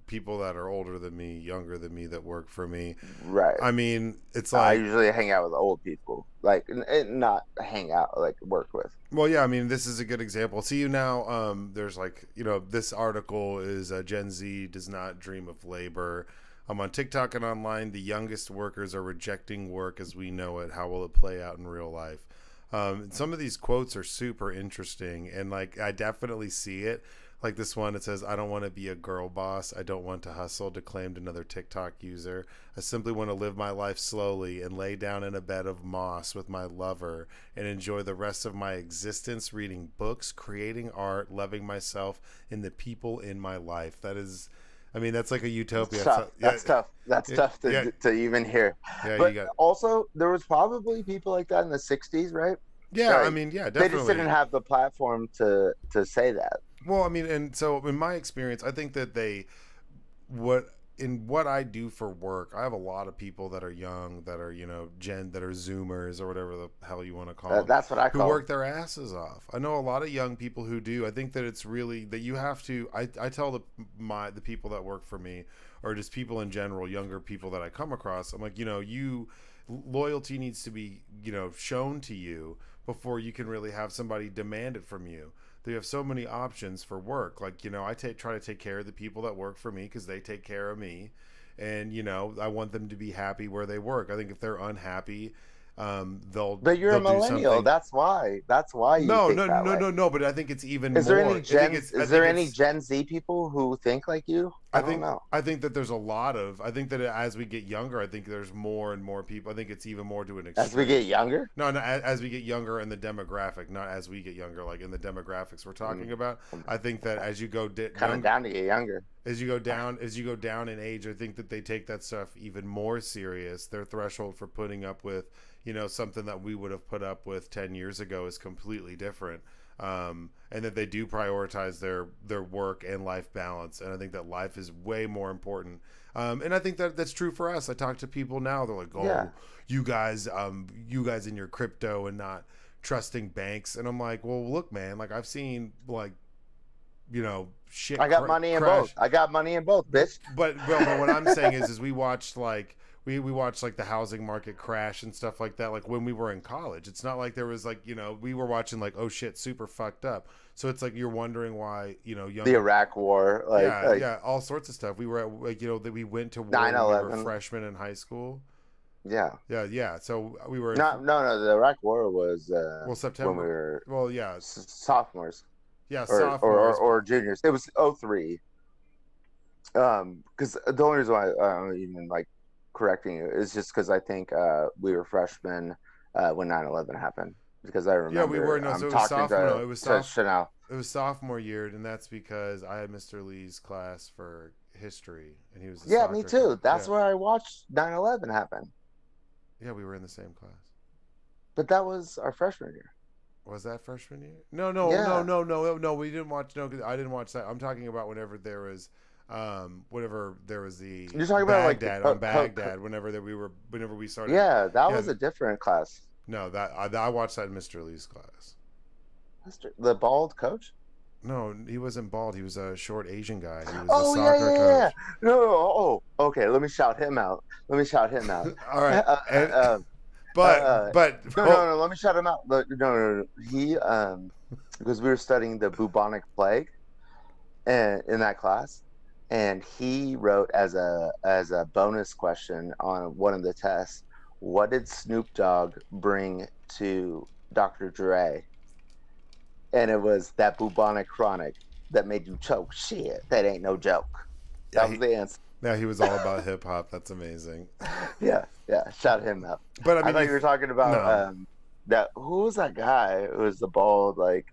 people that are older than me, younger than me that work for me. right? I mean, it's I like, usually hang out with old people, like and not hang out, like work with. well, yeah, I mean, this is a good example. See you now. There's like, this article is Gen Z does not dream of labor. On TikTok and online, the youngest workers are rejecting work as we know it. How will it play out in real life? Some of these quotes are super interesting, and like I definitely see it. Like this one, it says, "I don't want to be a girl boss. I don't want to hustle," declaimed another TikTok user. "I simply want to live my life slowly and lay down in a bed of moss with my lover and enjoy the rest of my existence reading books, creating art, loving myself and the people in my life." That is, I mean, that's like a That's utopia. tough. Yeah, That's tough. That's yeah, tough yeah, to even hear. yeah. You But got, also, there was probably people like that in the '60s, right? yeah. I Like mean, yeah, they just didn't definitely. have the platform to say that. Well, I mean, and so in my experience, I think that what what I do for work, I have a lot of people that are young, that are that are Zoomers or whatever the hell you want to call them, That's what I who call work their asses off. I know a lot of young people who do. I think that it's really that you have to. I tell the people that work for me, or just people in general, younger people that I come across. I'm like, you loyalty needs to be shown to you before you can really have somebody demand it from you. They have so many options for work. Like, I try to take care of the people that work for me because they take care of me. And, I want them to be happy where they work. I think if they're unhappy, But you're a they'll do millennial. something. That's why. That's why you No, think no, that no, way. no, no. But I think it's even Is there any more. I Is think there any it's Gen Z people who think like you? I don't know. I think that there's a lot of. I think that as we get younger, I think there's more and more people. I think it's even more to an As we get extreme. younger. No, no, as we get younger in the demographic, not as we get younger, like in the demographics we're talking about. I'm I think that as you go kind of down to get younger. as you go down in age, I think that they take that stuff even more serious. Their threshold for putting up with, something that we would have put up with 10 years ago is completely different. And that they do prioritize their work and life balance. And I think that life is way more important. And I think that that's true for us. I talk to people now. They're like, "Oh, Yeah. you guys in your crypto and not trusting banks." And I'm like, "Well, look, man. Like I've seen like, shit I got money in crash." both. I got money in both, bitch. But what I'm saying is we watched like we watched like the housing market crash and stuff like that, like when we were in college. It's not like there was like, we were watching like, oh shit, super fucked up. So it's like you're wondering why, young The Iraq War, yeah, all sorts of stuff. We were at like, that we went to war nine when we were 11. freshmen in high school. Yeah. Yeah. So we were No. The Iraq War was well, when we September. were Well, yeah. sophomores Yeah, or, sophomores. or juniors. It was 03. Because the only reason why I'm even like correcting you is just because I think we were freshmen when 9/11 happened. Because I remember, Yeah, we were. No, I'm so it was talking sophomore. No, to Chanel. It was sophomore year, and that's because I had Mr. Lee's class for history, and he was the Yeah, me soccer too. coach. That's Yeah, where I watched 9/11 happen. yeah, we were in the same class. But that was our freshman year. Was that freshman year? No, no, no, Yeah. no, no, no. We didn't watch. No, 'cause I didn't watch that. I'm talking about whenever there was the You're talking about like Baghdad on Baghdad. Whenever we started. yeah, that Yeah, was a different class. no, that I watched that in Mr. Lee's class. The bald coach. No, he wasn't bald. He was a short Asian guy. He was Oh a yeah, soccer yeah, yeah. coach. No, okay. Let me shout him out. Let me shout him out. All right, and, Uh, but no. Let me shout him out. No. He because we were studying the bubonic plague, and in that class, and he wrote as a bonus question on one of the tests, what did Snoop Dogg bring to Dr. Dre? And it was that bubonic chronic that made you choke. Shit, that ain't no joke. That was the answer. yeah, he was all about hip hop. That's amazing. Yeah. Shout him out. But I I mean, thought you were talking about no. that. Who was that guy? Who was the bald like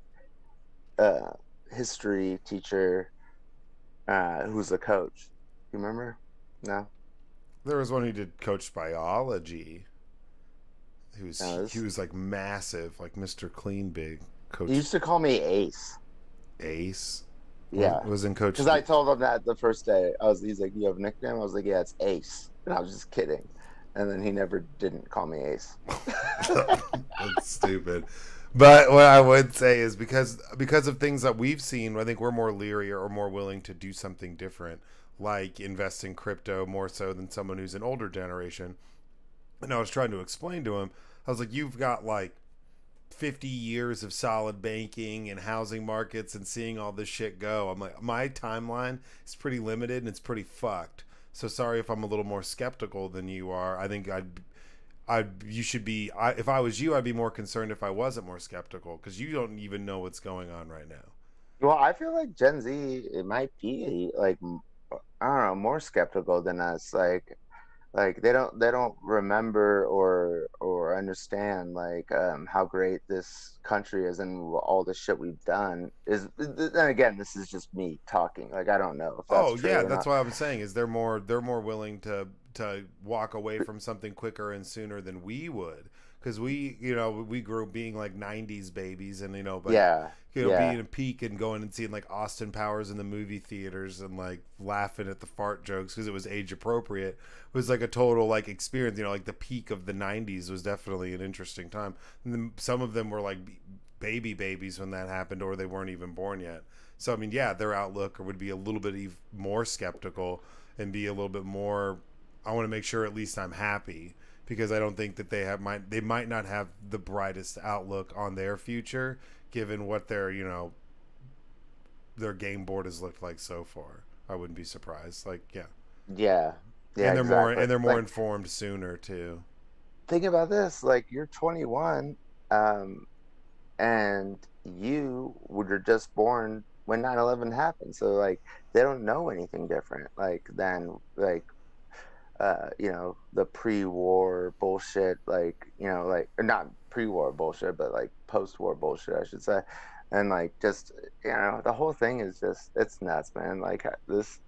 history teacher who was a coach? You remember? No. There was one who did coach biology. No, He was like massive, like Mr. Clean Big coach he used to call me Ace. Ace. Yeah. Was in coach. Because I told him that the first day. He's like, "You have a nickname?" I was like, "Yeah, it's Ace." And I was just kidding. And then he never didn't call me Ace. That's stupid. But what I would say is because of things that we've seen, I think we're more leery or more willing to do something different, like invest in crypto more so than someone who's an older generation. And I was trying to explain to him, I was like, you've got like 50 years of solid banking and housing markets and seeing all this shit go. I'm like, my timeline is pretty limited and it's pretty fucked. So sorry if I'm a little more skeptical than you are. I think you should be. If I was you, I'd be more concerned if I wasn't more skeptical because you don't even know what's going on right now. Well, I feel like Gen Z, it might be like, I don't know, more skeptical than us. Like they don't remember or understand like how great this country is and all the shit we've done is. Then again, this is just me talking. Like I don't know if that's Oh true yeah, or that's not. what I'm saying. Is they're more willing to walk away from something quicker and sooner than we would because we grew up being like 90s babies and but Yeah, being yeah, a peak and going and seeing like Austin Powers in the movie theaters and like laughing at the fart jokes because it was age appropriate was like a total like experience. Like the peak of the 90s was definitely an interesting time. And then some of them were like babies when that happened or they weren't even born yet. So I mean, yeah, their outlook would be a little bit more skeptical and be a little bit more. I want to make sure at least I'm happy because I don't think that they might not have the brightest outlook on their future given what their game board has looked like so far. I wouldn't be surprised. Like, yeah. yeah, yeah. And Exactly. they're more Like informed sooner too. think about this, like you're 21, um, and you were just born when 9/11 happened. So like they don't know anything different like than like the pre-war bullshit, like like, or not pre-war bullshit, but like post-war bullshit, I should say. And like just the whole thing is just it's nuts, man. Like this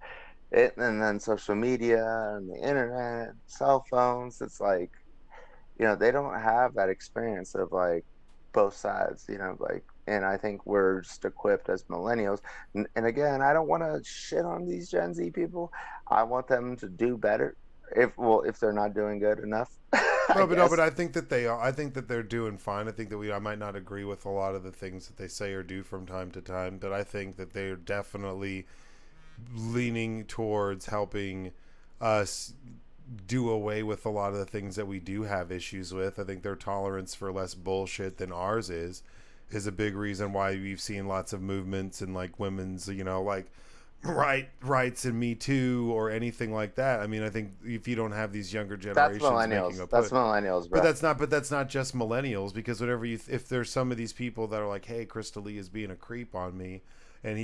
it, and then social media and the internet, cell phones. It's like they don't have that experience of like both sides, like, and I think we're just equipped as millennials. And again, I don't want to shit on these Gen Z people. I want them to do better. If they're not doing good enough, I No, but guess. I think that they are. I think that they're doing fine. I think that I might not agree with a lot of the things that they say or do from time to time, but I think that they're definitely leaning towards helping us do away with a lot of the things that we do have issues with. I think their tolerance for less bullshit than ours is a big reason why we've seen lots of movements and like women's, like rights and Me Too or anything like that. I mean, I think if you don't have these younger That's generations making millennials. a That's put, millennials, but bro. that's not just millennials, because if there's some of these people that are like, hey, Crystal Lee is being a creep on me, and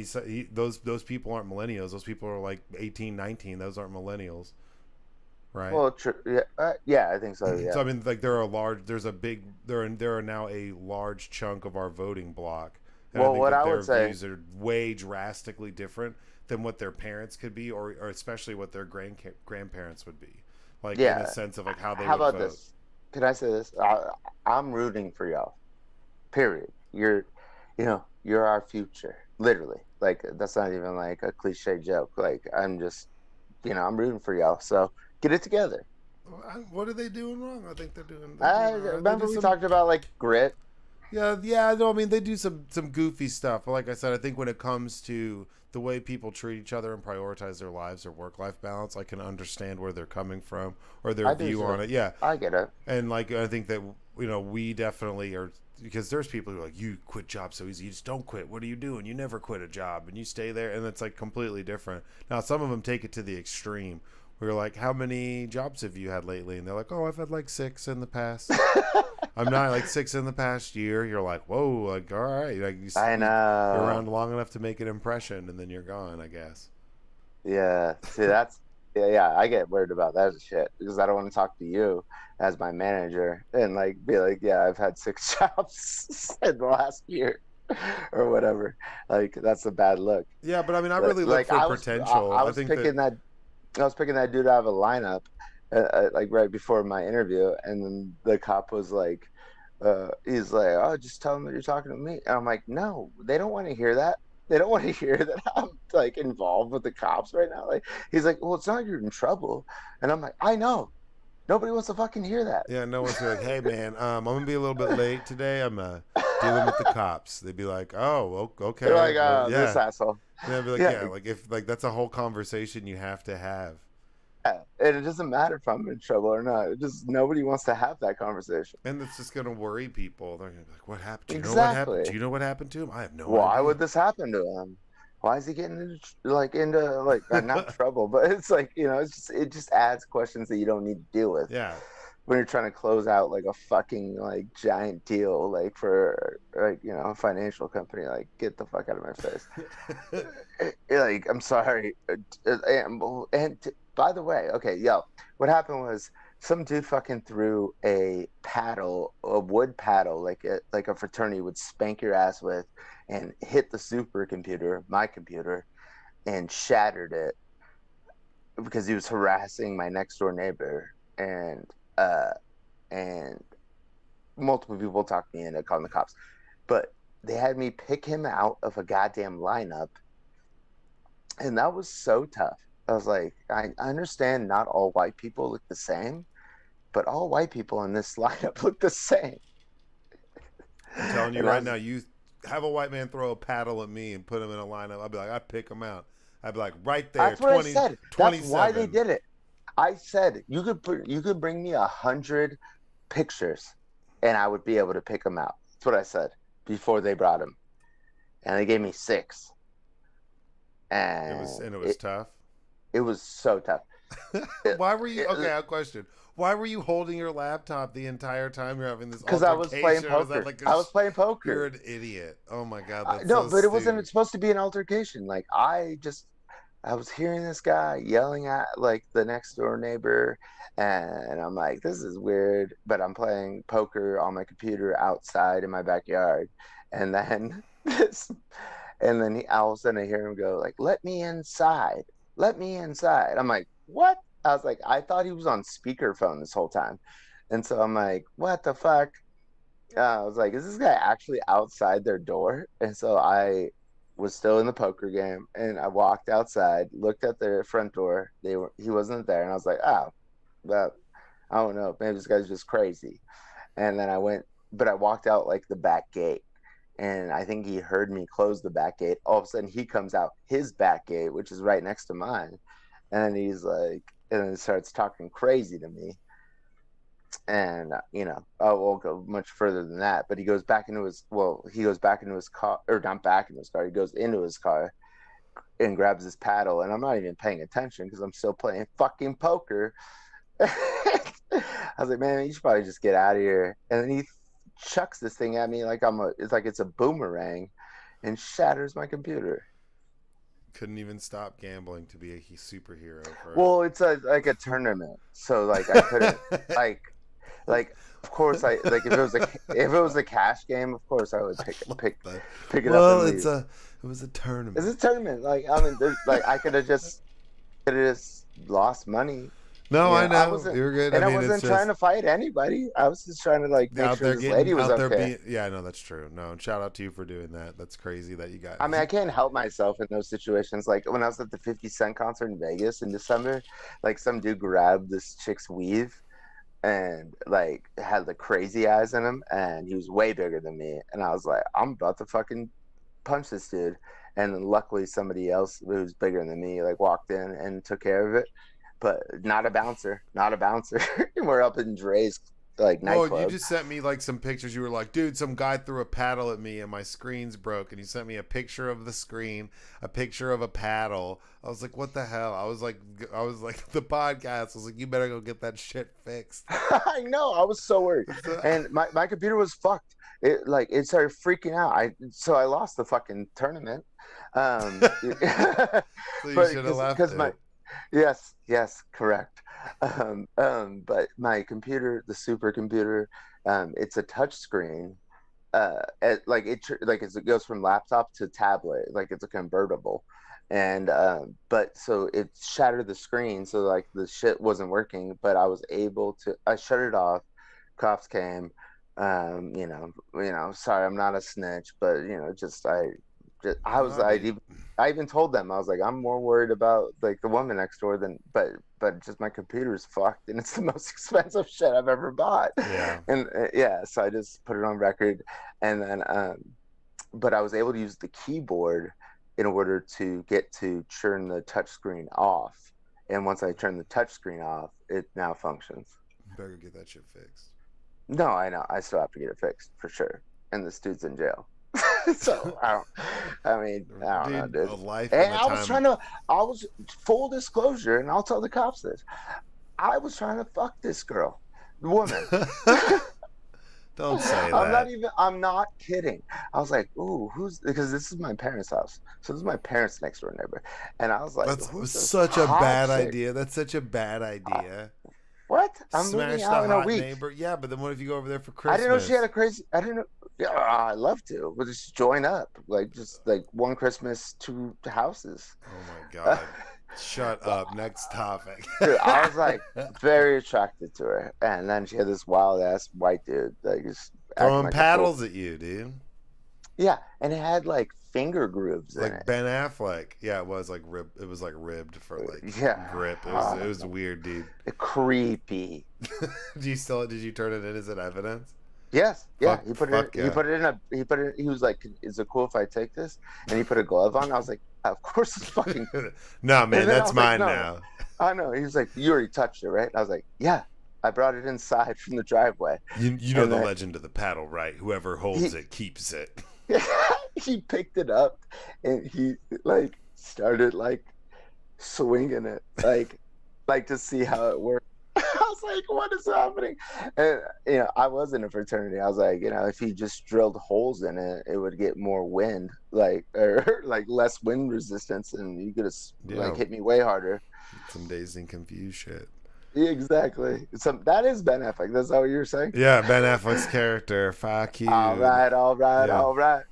those people aren't millennials. Those people are like 18, 19. Those aren't millennials, right? Well, yeah, yeah, I think so. So Yeah. I mean, like there are now a large chunk of our voting block, and I Well, think what that I would their say, views are way drastically different than what their parents could be, or especially what their grandparents would be, like in a yeah. sense of like how they How would about vote. this? Can I say this? I'm rooting for y'all. Period. You're our future. Literally. Like that's not even like a cliche joke. Like I'm just, I'm rooting for y'all. So get it together. What are they doing wrong? I think they're I doing all right. They do remember we some. talked about like grit. Yeah, no, I mean they do some goofy stuff, but like I said, I think when it comes to the way people treat each other and prioritize their lives or work life balance, I can understand where they're coming from or their I do view on too. it. Yeah, I get it. and like I think that we definitely are, because there's people who are like, you quit jobs so easy, you just don't quit. What are you doing? You never quit a job and you stay there, and it's like completely different. Now some of them take it to the extreme. We're like, how many jobs have you had lately? And they're like, oh, I've had like 6 in the past. I'm not like 6 in the past year. You're like, whoa, like all right, like I you're know. around long enough to make an impression, and then you're gone, I guess. Yeah. See, that's yeah. I get worried about that shit because I don't want to talk to you as my manager and like be like, yeah, I've had 6 jobs in the last year or whatever. Like that's a bad look. Yeah, but I mean, I Like, really look like for I potential. I was think that picking that I was picking that dude out of a lineup, like right before my interview, and then the cop was like, he's like, "Oh, just tell them that you're talking to me." And I'm like, "No, they don't want to hear that. They don't want to hear that I'm like involved with the cops right now." Like, he's like, "Well, it's not like you're in trouble," and I'm like, "I know. Nobody wants to fucking hear that." yeah, no one's like, hey man, I'm gonna be a little bit late today. I'm dealing with the cops. They'd be like, oh, They're okay, like, well, "This yeah. asshole." And I'd be like, Yeah, yeah, like if like that's a whole conversation you have to have. yeah. And it doesn't matter if I'm in trouble or not. It just nobody wants to have that conversation. And it's just gonna worry people. They're gonna be like, "What happened? Do you know what happened? Do Exactly. you know what happened to him? I have no Why idea." would this happen to him? Why is he getting into not trouble, but it's like it just adds questions that you don't need to deal with Yeah, when you're trying to close out like a fucking like giant deal like for like a financial company. Like get the fuck out of my face. Like I'm sorry. By the way, okay, yo, what happened was some dude fucking threw a wood paddle, like a fraternity would spank your ass with, and hit the supercomputer, my computer, and shattered it because he was harassing my next door neighbor, and uh and multiple people talked me into calling the cops, but they had me pick him out of a goddamn lineup, and that was so tough. I was like, I understand not all white people look the same, but all white people in this lineup look the same. I'm telling you And I right was now, you have a white man throw a paddle at me and put him in a lineup. I'd be like, I pick him out. I'd be like, right there, That's what I 20, said. That's why they 27. did it. I said you could bring me 100 pictures, and I would be able to pick them out. That's what I said before they brought him, and they gave me 6, It was and and it was tough. it was so tough. Why were you? Okay, I have a question. Why were you holding your laptop the entire time you're having this Because I was playing altercation? Was that poker. like I was playing you're poker. an idiot? Oh my god, that's No, so but it wasn't stupid. supposed to be an altercation. Like I was hearing this guy yelling at like the next door neighbor, and I'm like, this is weird. But I'm playing poker on my computer outside in my backyard, and then this, and then all of a sudden I hear him go like, "Let me inside, let me inside." I'm like, what? I was like, I thought he was on speakerphone this whole time, and so I'm like, what the fuck? I was like, is this guy actually outside their door? And so I was still in the poker game, and I walked outside, looked at their front door. He wasn't there, and I was like, oh, that I don't know, maybe this guy's just crazy. And then I went, but I walked out like the back gate, and I think he heard me close the back gate. All of a sudden, he comes out his back gate, which is right next to mine, and he's like, and then starts talking crazy to me. And I won't go much further than that, but he goes back into his car, or not back in his car, he goes into his car and grabs his paddle, and I'm not even paying attention because I'm still playing fucking poker. I was like, man, you should probably just get out of here. And then he chucks this thing at me like it's a boomerang, and shatters my computer. Couldn't even stop gambling to be a superhero for Well, it's like a tournament, so like I couldn't like of course I like if it was a cash game, of course I would pick it up and leave. It was a tournament. It's a tournament. Like I mean, like I could have just lost money. No, I I know wasn't, you're good. and I I mean, wasn't trying to fight anybody. I was just trying to like make sure this lady was okay. Yeah, no, that's true. No, and shout out to you for doing that. That's crazy that you got. I mean, I can't help myself in those situations. Like when I was at the 50 Cent concert in Vegas in December, like some dude grabbed this chick's weave and like had the crazy eyes in him, and he was way bigger than me. And I was like, I'm about to fucking punch this dude. And then luckily somebody else who was bigger than me like walked in and took care of it. But not a bouncer, not a bouncer. We're up in Dre's like Well, you nightclub. just sent me like some pictures. You were like, dude, some guy threw a paddle at me and my screen's broke. And you sent me a picture of the screen, a picture of a paddle. I was like, what the hell? I was like, the podcast. I was like, you better go get that shit fixed. I know. I was so worried, and my computer was fucked. It started freaking out. So I lost the fucking tournament. So you should have left it. Yes, correct. But my computer, the supercomputer, it's a touch screen. It goes from laptop to tablet, like it's a convertible. And but so it shattered the screen, so like the shit wasn't working. But I shut it off. Cops came. Sorry, I'm not a snitch, but I even told them, I was like, I'm more worried about like the woman next door but just my computer's fucked, and it's the most expensive shit I've ever bought. Yeah. And yeah, so I just put it on record, and then but I was able to use the keyboard in order to get to turn the touchscreen off. And once I turn the touchscreen off, it now functions. You better get that shit fixed. No, I know. I still have to get it fixed for sure. And this dude's in jail. So I don't know, dude. A life And I was full disclosure, and I'll tell the cops this. I was trying to fuck this girl, the woman. Don't say that. I'm not kidding. I was like, ooh, because this is my parents' house. So this is my parents' next door neighbor. And I was like, That's such a bad idea. That's such a bad idea. What? I'm Smash moving the out in a hot week. neighbor. Yeah, but then what if you go over there for Christmas? I didn't know she had a crazy. I didn't know. Yeah, I'd love to, but just join up, just one Christmas, two houses. Oh my god! Shut up. Next topic. Dude, I was like very attracted to her, and then she had this wild ass white dude that just throwing paddles at you, dude. Yeah, and it had like finger grooves in it. Like Ben Affleck. Yeah, it was like ribbed. It was like ribbed for like grip. It was weird, dude. Creepy. Did you turn it in as an evidence? Yes. Yeah. He put it. He was like, "Is it cool if I take this?" And he put a glove on. I was like, "Of course it's fucking." No, man, that's mine now. I know. He was like, "You already touched it, right?" I was like, "Yeah." I brought it inside from the driveway. You know the legend of the paddle, right? Whoever holds it keeps it. He picked it up and he like started like swinging it like like to see how it works. I was like, what is happening? And I was in a fraternity. I was like, if he just drilled holes in it, it would get more wind, like or like less wind resistance, and you could have Yeah, like hit me way harder. some Dazed and Confused shit. Yeah, exactly. So that is Ben Affleck. That's not what you're saying. Yeah, Ben Affleck's character. Fuck All you. right, all right, Yeah. all right.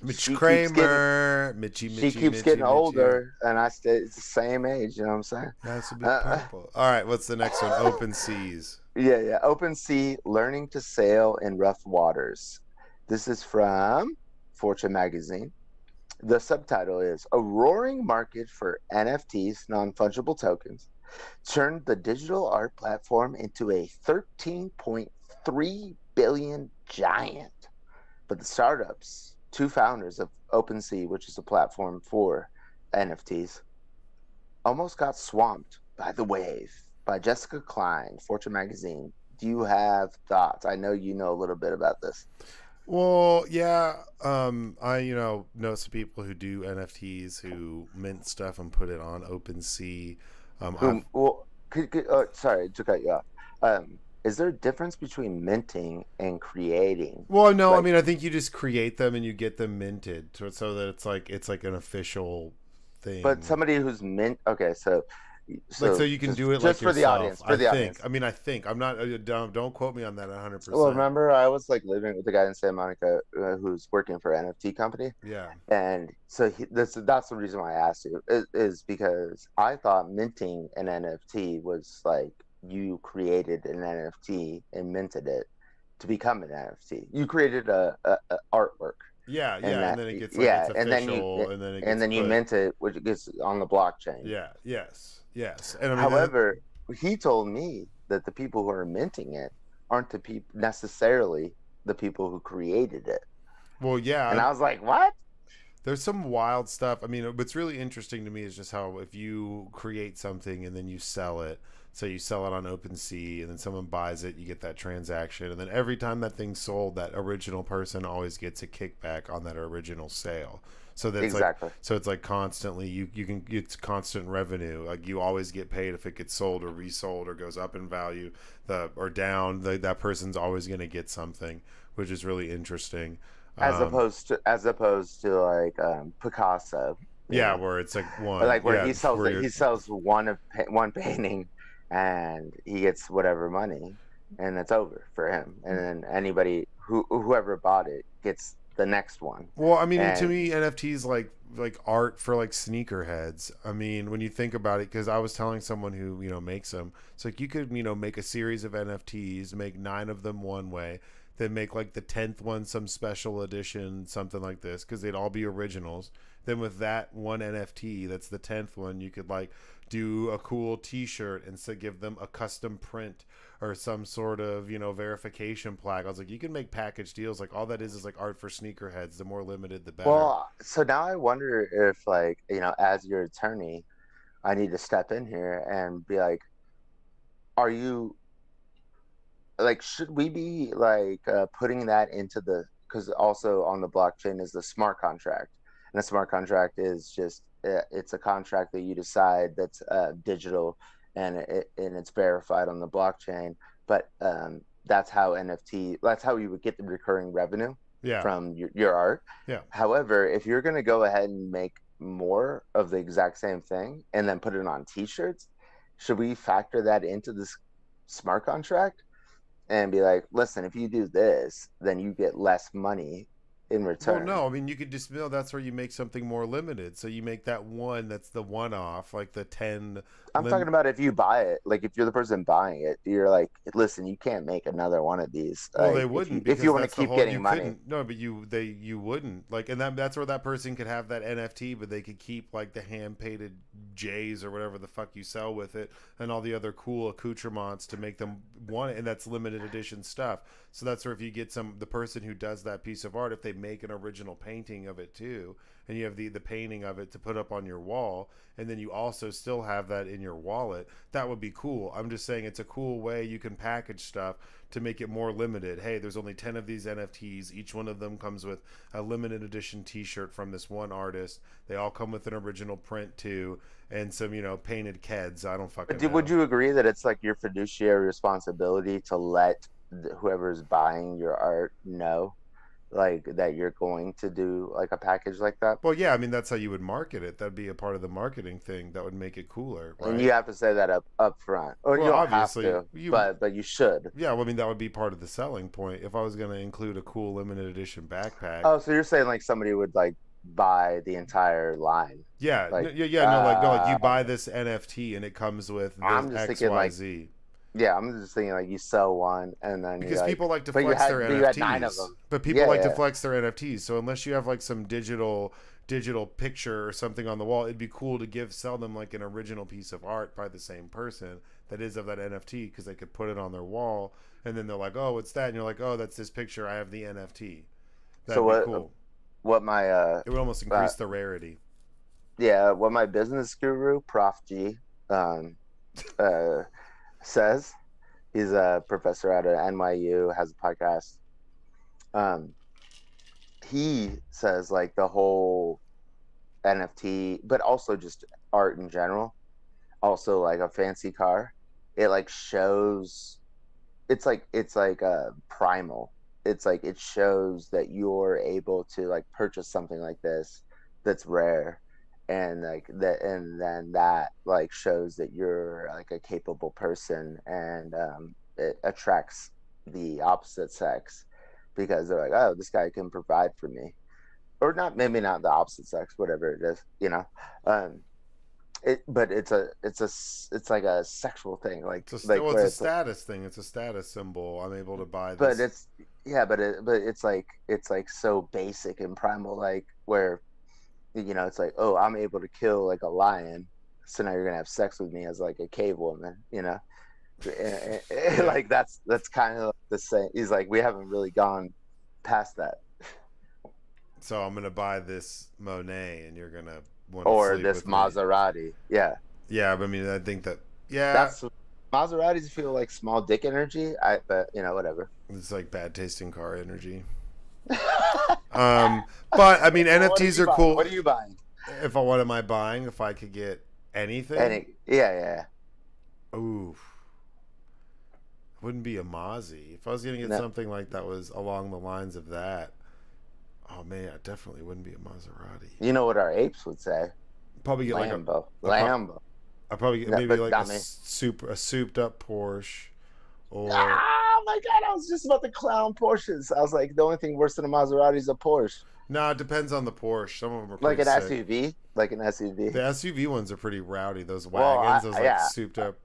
Mitch She keeps getting Kramer. Mitchy, she Mitchy, keeps Mitchy, getting Mitchy. older, and I stay the same age. You know what I'm saying? That's a bit Uh, purple. All right, what's the next one? Open Seas. yeah, yeah. Open Sea, learning to sail in rough waters. This is from Fortune magazine. The subtitle is "A Roaring Market for NFTs, Non-Fungible Tokens, turned the digital art platform into a 13.3 billion giant." But the startups, two founders of OpenSea, which is a platform for NFTs, almost got swamped by the wave. By Jessica Klein, Fortune magazine. Do you have thoughts? I know you know a little bit about this. Well, yeah. I know some people who do NFTs who mint stuff and put it on OpenSea. I've Whom? Well, sorry to cut you off. Is there a difference between minting and creating? Well, no, I Like, mean, I think you just create them and you get them minted, so that it's like an official but thing. somebody who's mint. Okay, so Like, so so you can just do it like just for the yourself. audience, for I the think. audience. I mean, I think. I'm not. Don't quote me on that 100. Well, percent remember, I was like living with a guy in Santa Monica who's working for an NFT company, Yeah. and so that's the reason why I asked you is because I thought minting an NFT was like you created an NFT and minted it to become an NFT. You created a artwork, Yeah, and yeah, and that then it gets like it's yeah, official, and then it and gets then you put. mint it, which gets on the blockchain. Yeah, yes, yes, and I mean, However, he told me that the people who are minting it aren't the people necessarily the people who created it. well, And yeah, I was like, what? there's some wild stuff. I mean, what's really interesting to me is just how if you create something and then you sell it, so you sell it on OpenSea, and then someone buys it, you get that transaction, and then every time that thing's sold, that original person always gets a kickback on that original sale. So that's like, Exactly. so it's like constantly you can it's constant revenue. Like you always get paid if it gets sold or resold or goes up in value, or down. That person's always going to get something, which is really interesting. Um, As opposed to like Picasso, you yeah, know, where it's like or one, like where yeah, where you're he sells one painting and he gets whatever money and it's over for him. And then anybody whoever bought it gets the next one. Well, I mean, and to And me, NFTs like art for like sneakerheads. I mean, when you think about it, because I was telling someone who makes them, it's like you could make a series of NFTs, make 9 of them one way, then make like the 10th one some special edition, something like this, because they'd all be originals. Then with that one NFT, that's the 10th one, you could like do a cool T-shirt and so give them a custom print or some sort of verification plaque. I was like, you can make package deals. Like all that is like art for sneakerheads. The more limited, the better. well, so now I wonder if like, as your attorney, I need to step in here and be like, are you like should we be like putting that into the because also on the blockchain is the smart contract, and a smart contract is just it's a contract that you decide that's digital, and it's verified on the blockchain, but that's how you would get the recurring revenue Yeah, from your art. yeah. However, if you're going to go ahead and make more of the exact same thing and then put it on t-shirts, should we factor that into this smart contract and be like, listen, if you do this, then you get less money in Well, return? no, I mean you could just that's where you make something more limited. So you make that one that's the one off, like the 10 I'm talking lim. about if you buy it, like if you're the person buying it, you're like, listen, you can't make another one of these. Well, they Like wouldn't if because you want to that's the keep whole. getting You money. couldn't. No, but you wouldn't like, and that's where that person could have that NFT, but they could keep like the hand painted J's or whatever the fuck you sell with it, and all the other cool accoutrements to make them want it, and that's limited edition stuff. So that's where if you get the person who does that piece of art, if they make an original painting of it too, and you have the painting of it to put up on your wall, and then you also still have that in your wallet. That would be cool. I'm just saying it's a cool way you can package stuff to make it more limited. Hey, there's only 10 of these NFTs. Each one of them comes with a limited edition t-shirt from this one artist. They all come with an original print too, and some, painted Keds. I don't fucking know. Would you agree that it's like your fiduciary responsibility to let whoever's buying your art know, like, that you're going to do like a package like that? Well, yeah, I mean, that's how you would market it. That'd be a part of the marketing thing that would make it cooler, right? And you have to say that up front, or Well, you don't obviously, have to, but you should. Yeah, well, I mean, that would be part of the selling point. If I was going to include a cool limited edition backpack. Oh, so you're saying like somebody would like buy the entire line? Yeah, like, no, like you buy this NFT and it comes with this X, Y, Z. Yeah, I'm just thinking like you sell one and then because people like to flex their NFTs. You had 9 of them. But people like to flex their NFTs. So unless you have like some digital picture or something on the wall, it'd be cool to sell them like an original piece of art by the same person that is of that NFT, because they could put it on their wall and then they're like, oh, what's that? And you're like, oh, that's this picture. I have the NFT. That'd be cool. What my it would almost increase the rarity. Yeah, what my business guru, Prof G, says, he's a professor at NYU, has a podcast. He says like the whole NFT, but also just art in general, also like a fancy car, it like shows, it's like primal. It's like it shows that you're able to like purchase something like this that's rare, and like that, and then that like shows that you're like a capable person, and it attracts the opposite sex, because they're like, oh, this guy can provide for me, or not, maybe not the opposite sex, whatever it is, but it's like a sexual thing, like it's a status thing. It's a status symbol. I'm able to buy this. But it's like so basic and primal, like where, it's like, oh, I'm able to kill like a lion, so now you're gonna have sex with me as like a cave woman, like that's kind of the same. He's like, we haven't really gone past that. So I'm gonna buy this Monet, and you're gonna want or to sleep this with Maserati. Me. Yeah, but I mean, I think that that's Maseratis feel like small dick energy. But whatever. It's like bad tasting car energy. But I mean, NFTs are cool. What are you buying? What am I buying? If I could get anything? Yeah. Ooh. Wouldn't be a Mozzie. If I was gonna get something like that was along the lines of that, oh man, I definitely wouldn't be a Maserati. You know what our apes would say? Probably get Lambo. I'd probably get maybe like a souped up Porsche. Or oh my god, I was just about to clown Porsches. I was like, the only thing worse than a Maserati is a Porsche. No, it depends on the Porsche. Some of them are like an sick. SUV. Like an SUV. The SUV ones are pretty rowdy. Those wagons,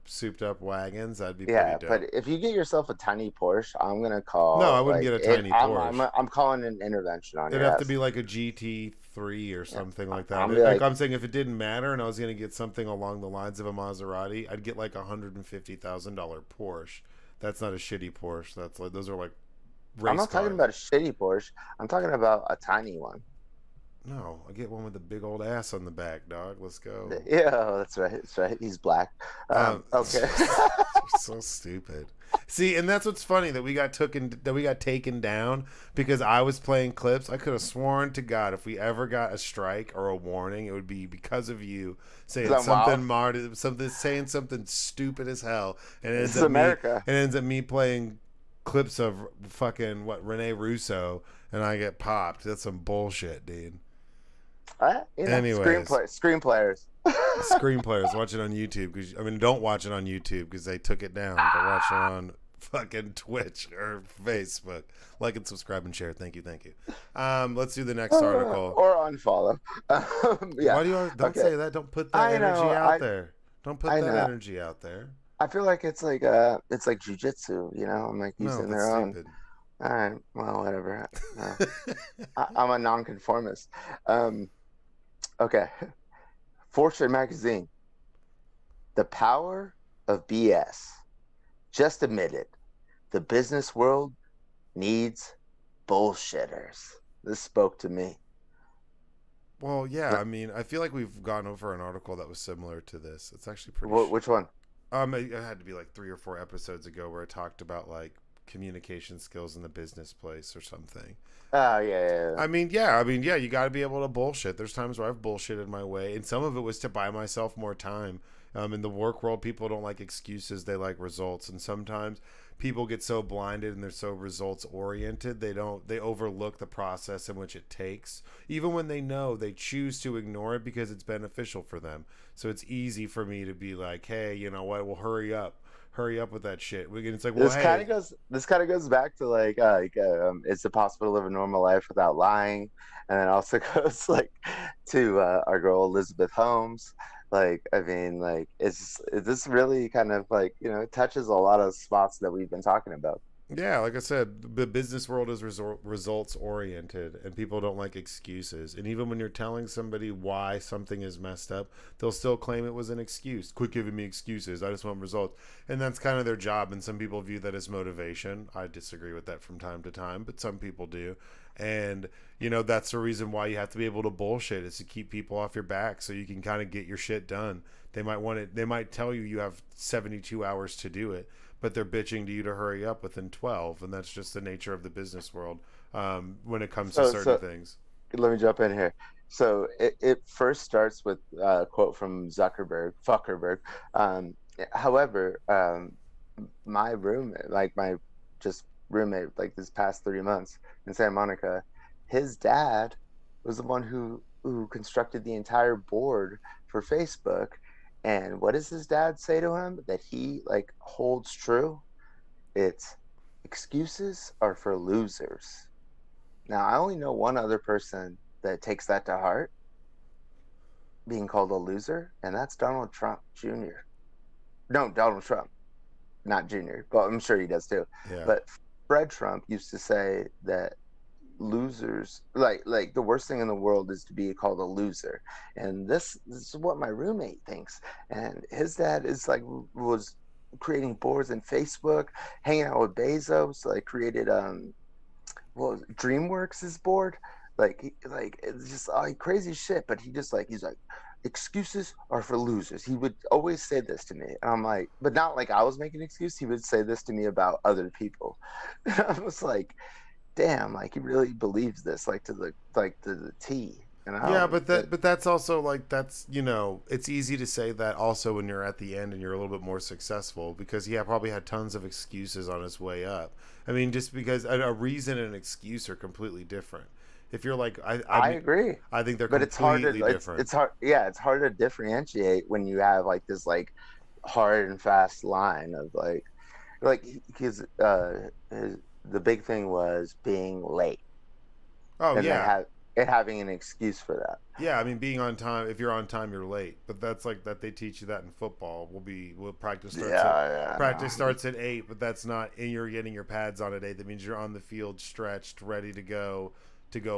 souped up wagons. That'd be pretty dope. But if you get yourself a tiny Porsche, I'm gonna call. No, I wouldn't get a tiny Porsche. I'm calling an intervention on. It'd have to be like a GT3 or something like that. I'm saying if it didn't matter, and I was gonna get something along the lines of a Maserati, I'd get like $150,000 Porsche. That's not a shitty Porsche. That's like, those are like race I'm not talking about a shitty Porsche. I'm talking about a tiny one. No, I get one with a big old ass on the back, dog. Let's go. Yeah, that's right. That's right. He's black. Okay. So stupid. See, and that's what's funny, that we got taken down because I was playing clips. I could have sworn to God, if we ever got a strike or a warning, it would be because of you saying saying something stupid as hell, and it ends up me playing clips of fucking Rene Russo, and I get popped. That's some bullshit, dude. Anyways, screen players. Screen players, watch it on YouTube. Don't watch it on YouTube because they took it down. But watch it on fucking Twitch or Facebook. Like and subscribe and share. Thank you. Let's do the next article. Or unfollow. Yeah. Why do you don't say that? Don't put that energy out there. Don't put that energy out there. I feel like it's like jujitsu. I'm like using their own. Stupid. All right. Well, whatever. I'm a nonconformist. Okay. Fortune magazine. The power of BS. Just admit it. The business world needs bullshitters. This spoke to me. Well, yeah, I mean, I feel like we've gone over an article that was similar to this. It's actually pretty. Which one? It had to be like 3 or 4 episodes ago where I talked about like communication skills in the business place or something. Oh yeah. I mean, yeah, you got to be able to bullshit. There's times where I've bullshitted my way, and some of it was to buy myself more time. In the work world, people don't like excuses; they like results. And sometimes people get so blinded and they're so results oriented, they overlook the process in which it takes. Even when they know, they choose to ignore it because it's beneficial for them. So it's easy for me to be like, hey, you know what? Well, hurry up with that shit. It's like, well, This kind hey, of goes. This kind of goes back to is it possible to live a normal life without lying? And then also goes like to our girl Elizabeth Holmes. Like, I mean, like, this really kind of like it touches a lot of spots that we've been talking about. yeah, like I said, the business world is results oriented, and people don't like excuses. And even when you're telling somebody why something is messed up, they'll still claim it was an excuse. Quit giving me excuses. I just want results. And that's kind of their job. And some people view that as motivation. I disagree with that from time to time, but some people do. And, that's the reason why you have to be able to bullshit is to keep people off your back so you can kind of get your shit done. They might tell you you have 72 hours to do it, but they're bitching to you to hurry up within 12, and that's just the nature of the business world when it comes to So, certain so things. let me jump in here. So it first starts with a quote from Fuckerberg. Um, however, my roommate, like my just roommate, like this past 3 months in Santa Monica, his dad was the one who constructed the entire board for Facebook. And what does his dad say to him that he like holds true? It's excuses are for losers. Now, I only know one other person that takes that to heart, being called a loser, and that's Donald Trump Jr. No, Donald Trump, not Jr., but I'm sure he does too. Yeah. But Fred Trump used to say that losers like the worst thing in the world is to be called a loser. And this is what my roommate thinks. And his dad is like was creating boards in Facebook, hanging out with Bezos, like created well, DreamWorks is bored. Like it's just like crazy shit. But he's like, excuses are for losers. He would always say this to me, and I'm like, but not like I was making an excuse. He would say this to me about other people. And I was like, damn, like he really believes this, like to the T. You Yeah, know, but that's also like it's easy to say that also when you're at the end and you're a little bit more successful because he probably had tons of excuses on his way up. I mean, just because a reason and an excuse are completely different. If you're like I agree. I think they're But it's hard to completely different. it's hard, yeah, it's hard to differentiate when you have like this like hard and fast line of like because the big thing was being late Oh and then yeah. have it having an excuse for that. Yeah, I mean being on time. If you're on time, you're late. But that's like that they teach you that in football. We'll practice Yeah. starts at 8, but that's not. And you're getting your pads on at 8. That means you're on the field, stretched, ready to go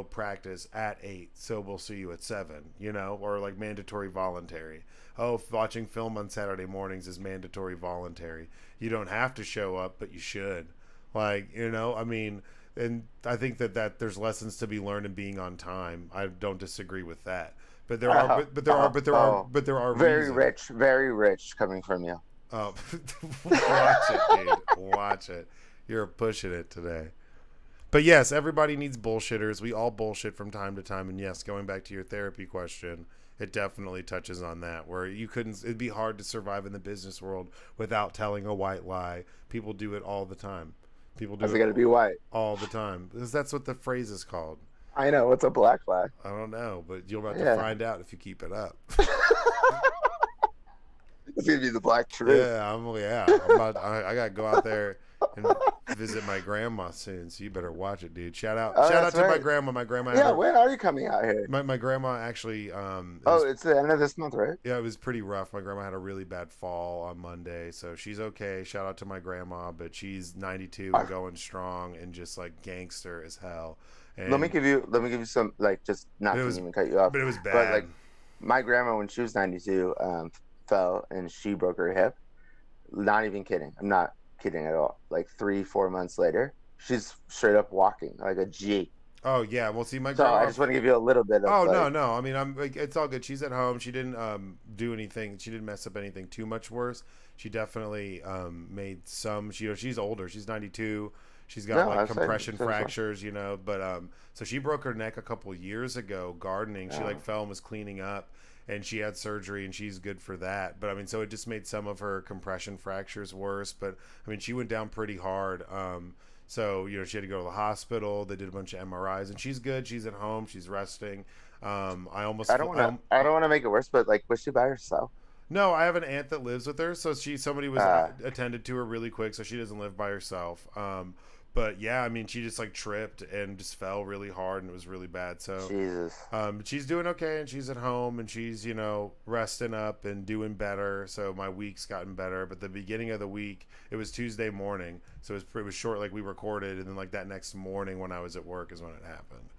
practice at 8. So we'll see you at 7. Or like mandatory voluntary. Oh, watching film on Saturday mornings is mandatory voluntary. You don't have to show up, but you should. I mean, and I think that there's lessons to be learned in being on time. I don't disagree with that. But there are Oh, oh, oh. there are Very reasons. rich, very rich coming from you. Oh, watch it, dude. Watch it. You're pushing it today. But yes, everybody needs bullshitters. We all bullshit from time to time. And yes, going back to your therapy question, it definitely touches on that. Where it'd be hard to survive in the business world without telling a white lie. People do it all the time. People do How's it it gonna be white? all the time. Because that's what the phrase is called. I know. What's a black flag? I don't know, but you're about to Yeah. find out if you keep it up. It's gonna be the black truth. I gotta go out there and visit my grandma soon, so you better watch it, dude. Oh, Shout out that's to my right. grandma. My grandma had Yeah, when are you coming out here? my grandma actually it Oh, was it's the end of this month, right? yeah, it was pretty rough. My grandma had a really bad fall on Monday, so she's okay. Shout out to my grandma, but she's 92 and going strong and just like gangster as hell. And Let me give you some like just not but it to was even cut you off, but it was but bad. like my grandma when she was 92 fell and she broke her hip. Not even kidding. I'm not kidding at all. Like 3 4 months later, she's straight up walking like a G. Oh yeah. Well, see, my So I grandma. just want to give you a little bit of Oh no, like, no. I mean, I'm like, it's all good. She's at home. She didn't do anything. She didn't mess up anything too much worse. She definitely made some. She's older. She's 92. She's got no, like I'm saying, compression so, so, fractures, but so she broke her neck a couple years ago gardening. She like no. fell and was cleaning up, and she had surgery, and she's good for that. But I mean, so it just made some of her compression fractures worse. But I mean, she went down pretty hard. So she had to go to the hospital. They did a bunch of MRIs, and she's good. She's at home. She's resting. I almost, I don't want to make it worse, but like, was she by herself? no, I have an aunt that lives with her, so somebody was Uh, attended to her really quick, so she doesn't live by herself. But yeah, I mean, she just like tripped and just fell really hard, and it was really bad. So, Jesus. she's doing okay, and she's at home, and she's resting up and doing better. So my week's gotten better. But the beginning of the week, it was Tuesday morning, so it was short. Like we recorded, and then like that next morning when I was at work is when it happened.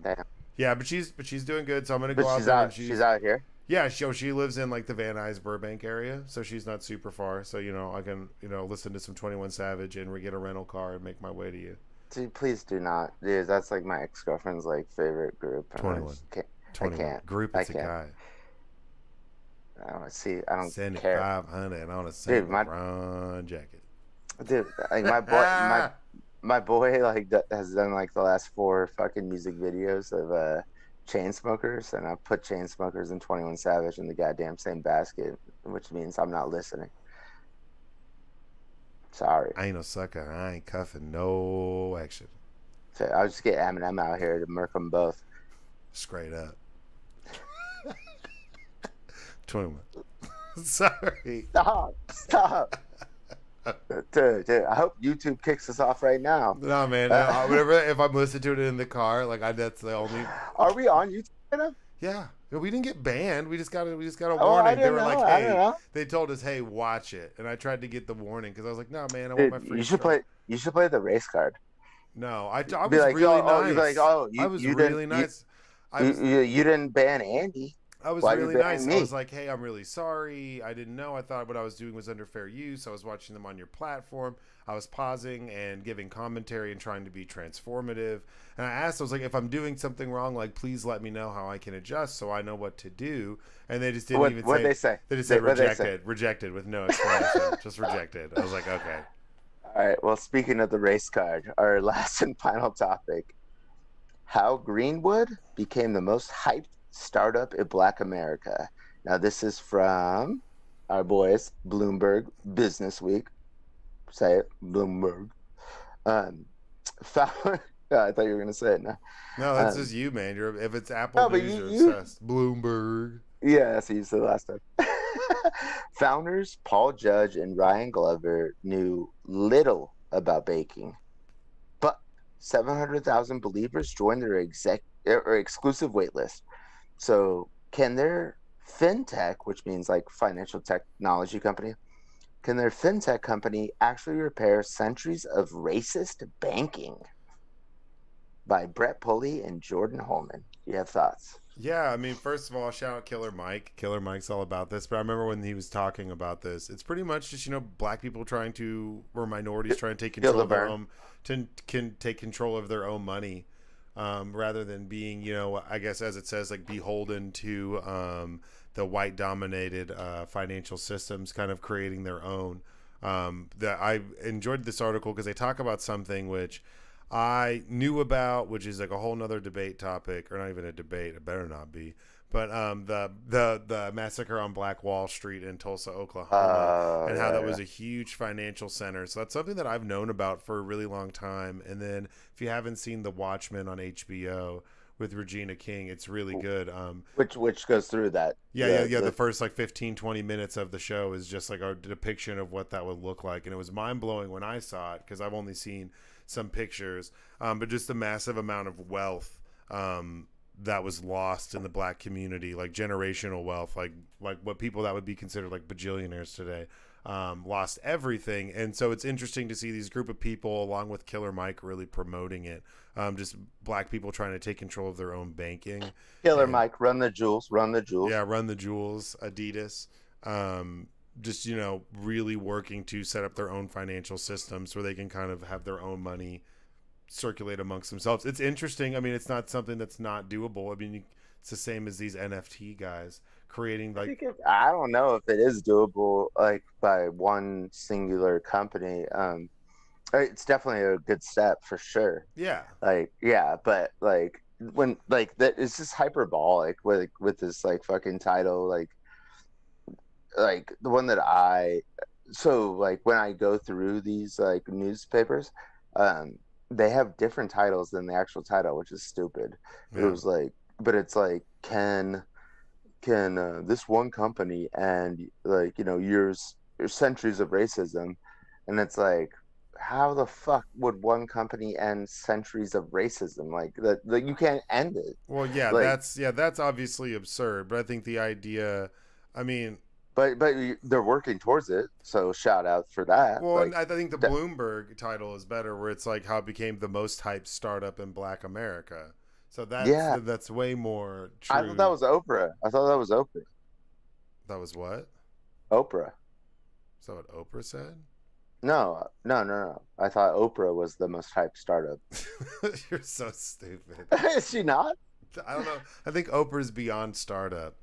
Damn. Yeah, but she's doing good. So I'm gonna But go out there and she's out here. yeah, she lives in like the Van Nuys Burbank area, so she's not super far. So I can listen to some 21 Savage and we get a rental car and make my way to you. Dude, please do not. Dude, that's like my ex-girlfriend's like favorite group. And I 21, just can't. I 21 can't. group. I It's a can't. guy. I don't see. I don't care. 7,500 on a Saint Dude, my Laurent jacket. dude, like my boy like has done like the last four fucking music videos of Chainsmokers, and I put Chainsmokers and 21 Savage in the goddamn same basket, which means I'm not listening. Sorry. I ain't no sucker. I ain't cuffing no action. So I'll just get Eminem out here to murk them both. Straight up. 21. Sorry. Stop. Dude, I hope YouTube kicks us off right now. No, man. Whatever. If I'm listening to it in the car, like that's the only. Are we on YouTube right now? Yeah. We didn't get banned. We just got a Oh, I warning. They didn't were know. like, I don't "Hey," know. they told us, "Hey, watch it." And I tried to get the warning because I was like, "No, man, I want Dude, my free." you should trial." play. You should play the race card. No, I was Be like, really oh, nice. you'd be like, oh, I was you really didn't, nice. I was you didn't ban Andy. I was Why you really ban nice. I me? was like, "Hey, I'm really sorry. I didn't know. I thought what I was doing was under fair use. I was watching them on your platform. I was pausing and giving commentary and trying to be transformative. And I asked, I was like, if I'm doing something wrong, like, please let me know how I can adjust so I know what to do." And they just didn't even What'd say. they say? They just said What'd they say? rejected with no explanation, just rejected. I was like, okay. All right. Well, speaking of the race card, our last and final topic: how Greenwood became the most hyped startup in Black America. Now, this is from our boys, Bloomberg Business Week. Say it, Bloomberg. Found, I thought you were going to say it now. No, that's Um, just you, man. If it's Apple no, but News, you're you obsessed. Bloomberg. yeah, that's what you said last time. Founders Paul Judge and Ryan Glover knew little about baking, but 700,000 believers joined their exclusive waitlist. So, can their fintech, which means like financial technology company, can their fintech company actually repair centuries of racist banking? By Brett Pulley and Jordan Holman. You have thoughts? Yeah, I mean, first of all, shout out Killer Mike. Killer Mike's all about this, but I remember when he was talking about this. It's pretty much just black people trying to, or minorities trying to take control of their own, can take control of their own money, rather than being, I guess as it says, like beholden to the white dominated financial systems, kind of creating their own. That I enjoyed this article because they talk about something which I knew about, which is like a whole nother debate topic, or not even a debate. It better not be. But the massacre on Black Wall Street in Tulsa, Oklahoma, and how that was a huge financial center. So that's something that I've known about for a really long time. And then if you haven't seen The Watchmen on HBO with Regina King, it's really good. Which goes through that. Yeah. The first like 15, 20 minutes of the show is just like a depiction of what that would look like. And it was mind blowing when I saw it because I've only seen some pictures, but just the massive amount of wealth that was lost in the black community, like generational wealth, like what people that would be considered like bajillionaires today, lost everything. And so it's interesting to see these group of people along with Killer Mike really promoting it. Just black people trying to take control of their own banking. Killer Mike, run the jewels. Yeah, run the jewels, Adidas. Just really working to set up their own financial systems where they can kind of have their own money circulate amongst themselves. It's interesting. I mean, it's not something that's not doable. I mean, it's the same as these NFT guys creating like. I don't know if it is doable like by one singular company. It's definitely a good step for sure. Yeah. Like, yeah, but like when like that, it's just hyperbolic with this like fucking title, like the one that so like when I go through these like newspapers, um, they have different titles than the actual title, which is stupid. It Yeah. was like, but it's like, can this one company and like years or centuries of racism, and it's like, how the fuck would one company end centuries of racism? Like that, like you can't end it. Well, yeah, Like, that's obviously absurd. But I think the idea, I mean, but they're working towards it, so shout out for that. well, and Like I think the that, Bloomberg title is better, where it's like how it became the most hyped startup in Black America. So yeah, that's way more I thought that true. was Oprah. I thought that was Oprah. That was what? Oprah. Is that what Oprah said? No, no, no, no. I thought Oprah was the most hyped startup. You're so stupid. Is she not? I don't know. I think Oprah's beyond startup.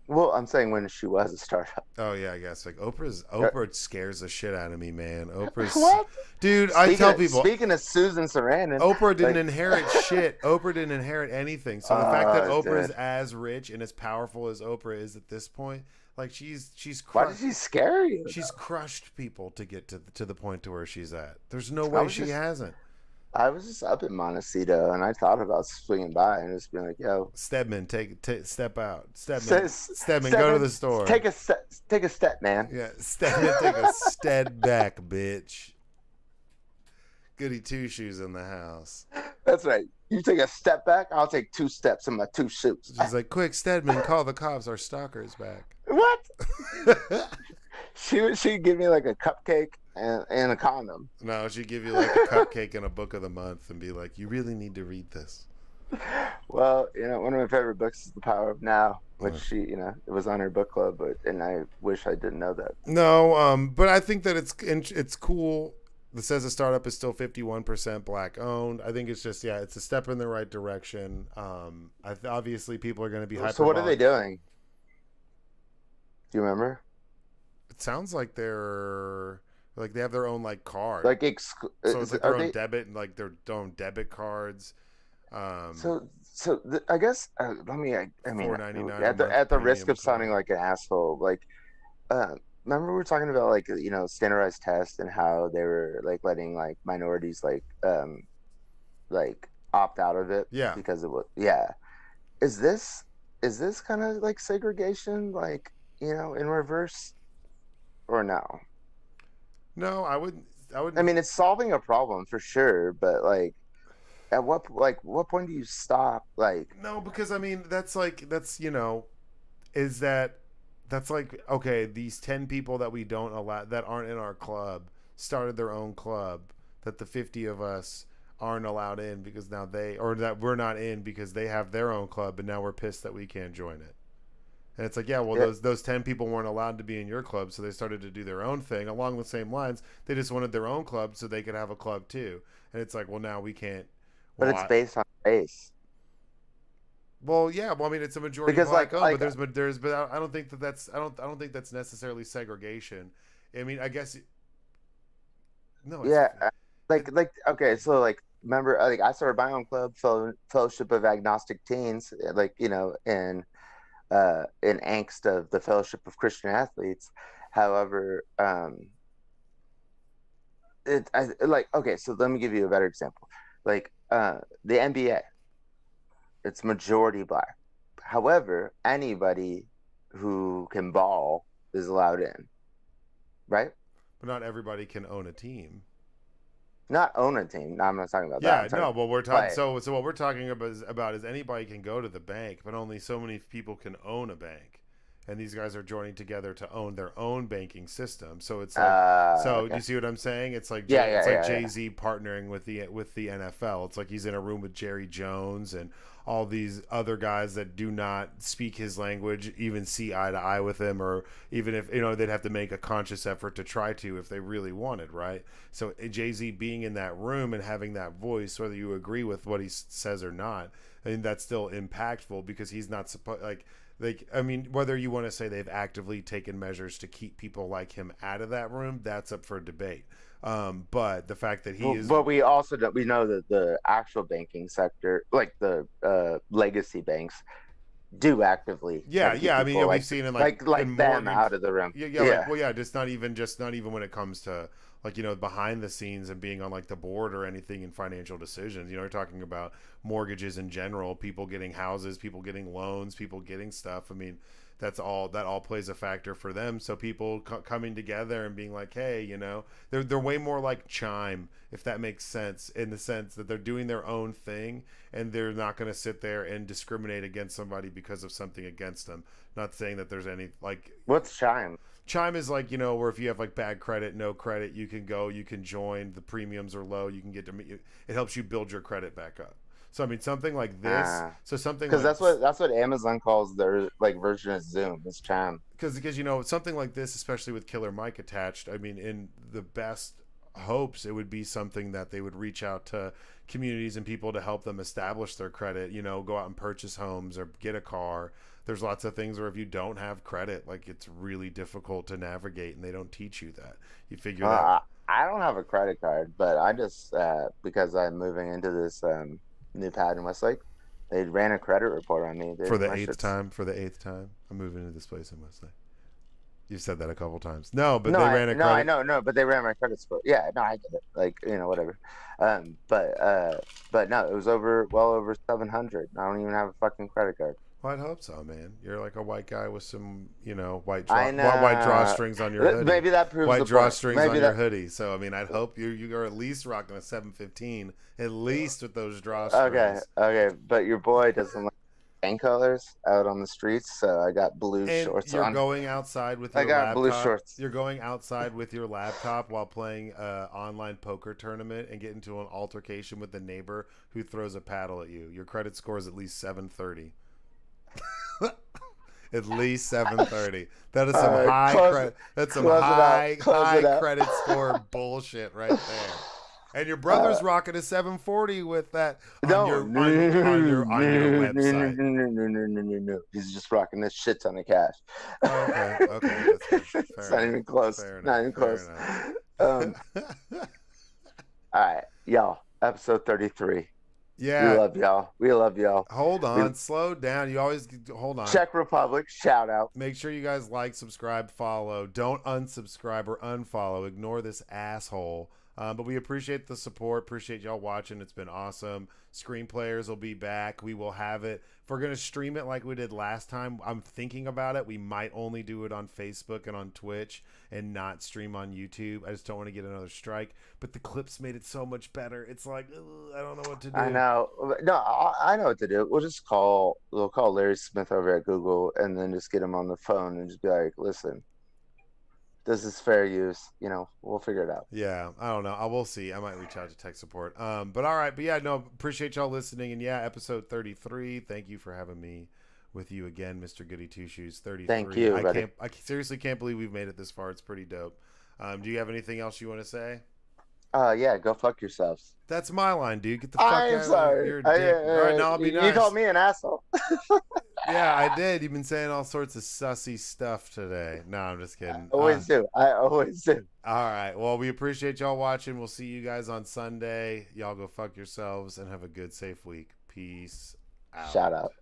Well, I'm saying when she was a startup. Oh yeah, I guess like Oprah scares the shit out of me, man. What? Dude. I tell people Speaking of Susan Sarandon, Oprah didn't like, inherit shit. Oprah didn't inherit anything. So the fact that Oprah is dude. as rich and as powerful as Oprah is at this point, like she's Why crushed. did she scare you? She's crushed people to get to the point to where she's at. There's no I way was she just hasn't. I was just up in Montecito, and I thought about swinging by and just being like, "Yo, Stedman, step out. Stedman, step go to in, the store. take a step, man." Yeah, Stedman, take a stead back, bitch. Goody two shoes in the house. That's right. You take a step back, I'll take 2 steps in my 2 shoes. She's like, quick, Stedman, call the cops. Our stalker's back. What? She'd give me like a cupcake and a condom. No, she'd give you like a cupcake and a book of the month and be like, you really need to read this. Well, one of my favorite books is The Power of Now, which it was on her book club, and I wish I didn't know that. No, but I think that it's cool. It says the startup is still 51% black owned. I think it's just, it's a step in the right direction. Obviously people are going to be hyperbolic. So what are they doing? Do you remember? It sounds like they're like they have their own like card. Like so it's like their own debit, like their own debit cards. I guess let me. I mean, at the risk of sounding like an asshole, like, remember we were talking about like standardized tests and how they were like letting like minorities like opt out of it, because it was Is this kind of like segregation, like in reverse, or no? No, I wouldn't. I mean, it's solving a problem for sure, but like, at what point do you stop? Like, no, because I mean, that's like, okay, these 10 people that we don't allow, that aren't in our club, started their own club that the 50 of us aren't allowed in because now that we're not in because they have their own club, and now we're pissed that we can't join it. And it's like, those 10 people weren't allowed to be in your club, so they started to do their own thing along the same lines. They just wanted their own club so they could have a club too. And it's like, well, now we can't. But it's based on race. Well, yeah. Well, I mean, it's a majority because black owned, but I don't think that's I don't think that's necessarily segregation. I mean, I guess. No. Okay. So like, remember, like I started my own club, Fellowship of Agnostic Teens, like in angst of the Fellowship of Christian Athletes. However, so let me give you a better example. Like the NBA, it's majority black. However, anybody who can ball is allowed in, right? But not everybody can own a team. Not own a team. No, I'm not talking about that. Yeah, no. Well, we're talking. So what we're talking about is anybody can go to the bank, but only so many people can own a bank. and these guys are joining together to own their own banking system. So it's like, so Okay. do you see what I'm saying? It's like Yeah, It's like yeah, yeah, Jay-Z partnering with the NFL. It's like he's in a room with Jerry Jones and all these other guys that do not speak his language even see eye to eye with him, or even if they'd have to make a conscious effort to try to if they really wanted, right? So Jay-Z being in that room and having that voice, whether you agree with what he says or not, I mean, that's still impactful because he's not supposed like I mean, whether you want to say they've actively taken measures to keep people like him out of that room, that's up for debate. But the fact that he is, but we also we know that the actual banking sector, like the legacy banks, do actively yeah, like keep yeah. I mean, yeah, people we've seen in in like them mortgage, out of the room. yeah, yeah, like Yeah. well, yeah, just not even when it comes to like behind the scenes and being on like the board or anything in financial decisions. You're talking about mortgages in general, people getting houses, people getting loans, people getting stuff. I mean, that all plays a factor for them. So people coming together and being like, hey, they're way more like Chime, if that makes sense, in the sense that they're doing their own thing and they're not going to sit there and discriminate against somebody because of something against them. Not saying that there's any like What's Chime? Chime is like, where if you have like bad credit, no credit, you can join. The premiums are low. You can get to it helps you build your credit back up. So I mean, something like this. So something Because like that's what Amazon calls their like version of Zoom. It's Chime. because something like this, especially with Killer Mike attached. I mean, in the best hopes, it would be something that they would reach out to communities and people to help them establish their credit. Go out and purchase homes or get a car. There's lots of things where if you don't have credit, like it's really difficult to navigate, and they don't teach you that. You figure that. I don't have a credit card, but I just because I'm moving into this new pad in Westlake, they ran a credit report on me. For the eighth time, I'm moving into this place in Westlake. You've said that a couple times. No, but they ran a credit. No, I know, no, but they ran my credit score. Yeah, no, I get it. Like, whatever. But no, it was well over 700. I don't even have a fucking credit card. Well, I'd hope so, man. You're like a white guy with some, white I know. white drawstrings on your hoodie. Maybe that proves white the drawstrings point. on your hoodie. So, I mean, I'd hope you are at least rocking a 715, at least with those drawstrings. Okay, but your boy doesn't like paint colors out on the streets, so I got blue shorts on. You're going outside with your laptop. I got blue shorts. You're going outside with your laptop while playing an online poker tournament and get into an altercation with the neighbor who throws a paddle at you. Your credit score is at least 730. At least 730. That is some high credit score bullshit right there. And your brother's rocking a 740 with that on your website. No. He's just rocking this shit ton of cash. Okay, that's fair. It's not even close. Not even close. All right, y'all. Episode 33. Yeah. We love y'all. Hold on. Slow down. You always hold on. Czech Republic, shout out. Make sure you guys like, subscribe, follow. Don't unsubscribe or unfollow. Ignore this asshole. But we appreciate the support. Appreciate y'all watching. It's been awesome. Screen Players will be back. We will have it. If we're going to stream it like we did last time, I'm thinking about it. We might only do it on Facebook and on Twitch and not stream on YouTube. I just don't want to get another strike. But the clips made it so much better. It's like, I don't know what to do. I know. No, I know what to do. We'll call Larry Smith over at Google and then just get him on the phone and just be like, listen, this is fair use. We'll figure it out. Yeah, I don't know. I will see. I might reach out to tech support. But all right. But yeah, no, appreciate y'all listening. And yeah, episode 33. Thank you for having me with you again, Mr. Goody Two Shoes. 33. Thank you, buddy. I seriously can't believe we've made it this far. It's pretty dope. Do you have anything else you want to say? Yeah, go fuck yourselves. That's my line, dude. Get the fuck out of here. Sorry. You're a dick. All right, now I'll be nice. You called me an asshole. Yeah, I did. You've been saying all sorts of sussy stuff today. No, I'm just kidding. I always do. All right. Well, we appreciate y'all watching. We'll see you guys on Sunday. Y'all go fuck yourselves and have a good, safe week. Peace out. Shout out.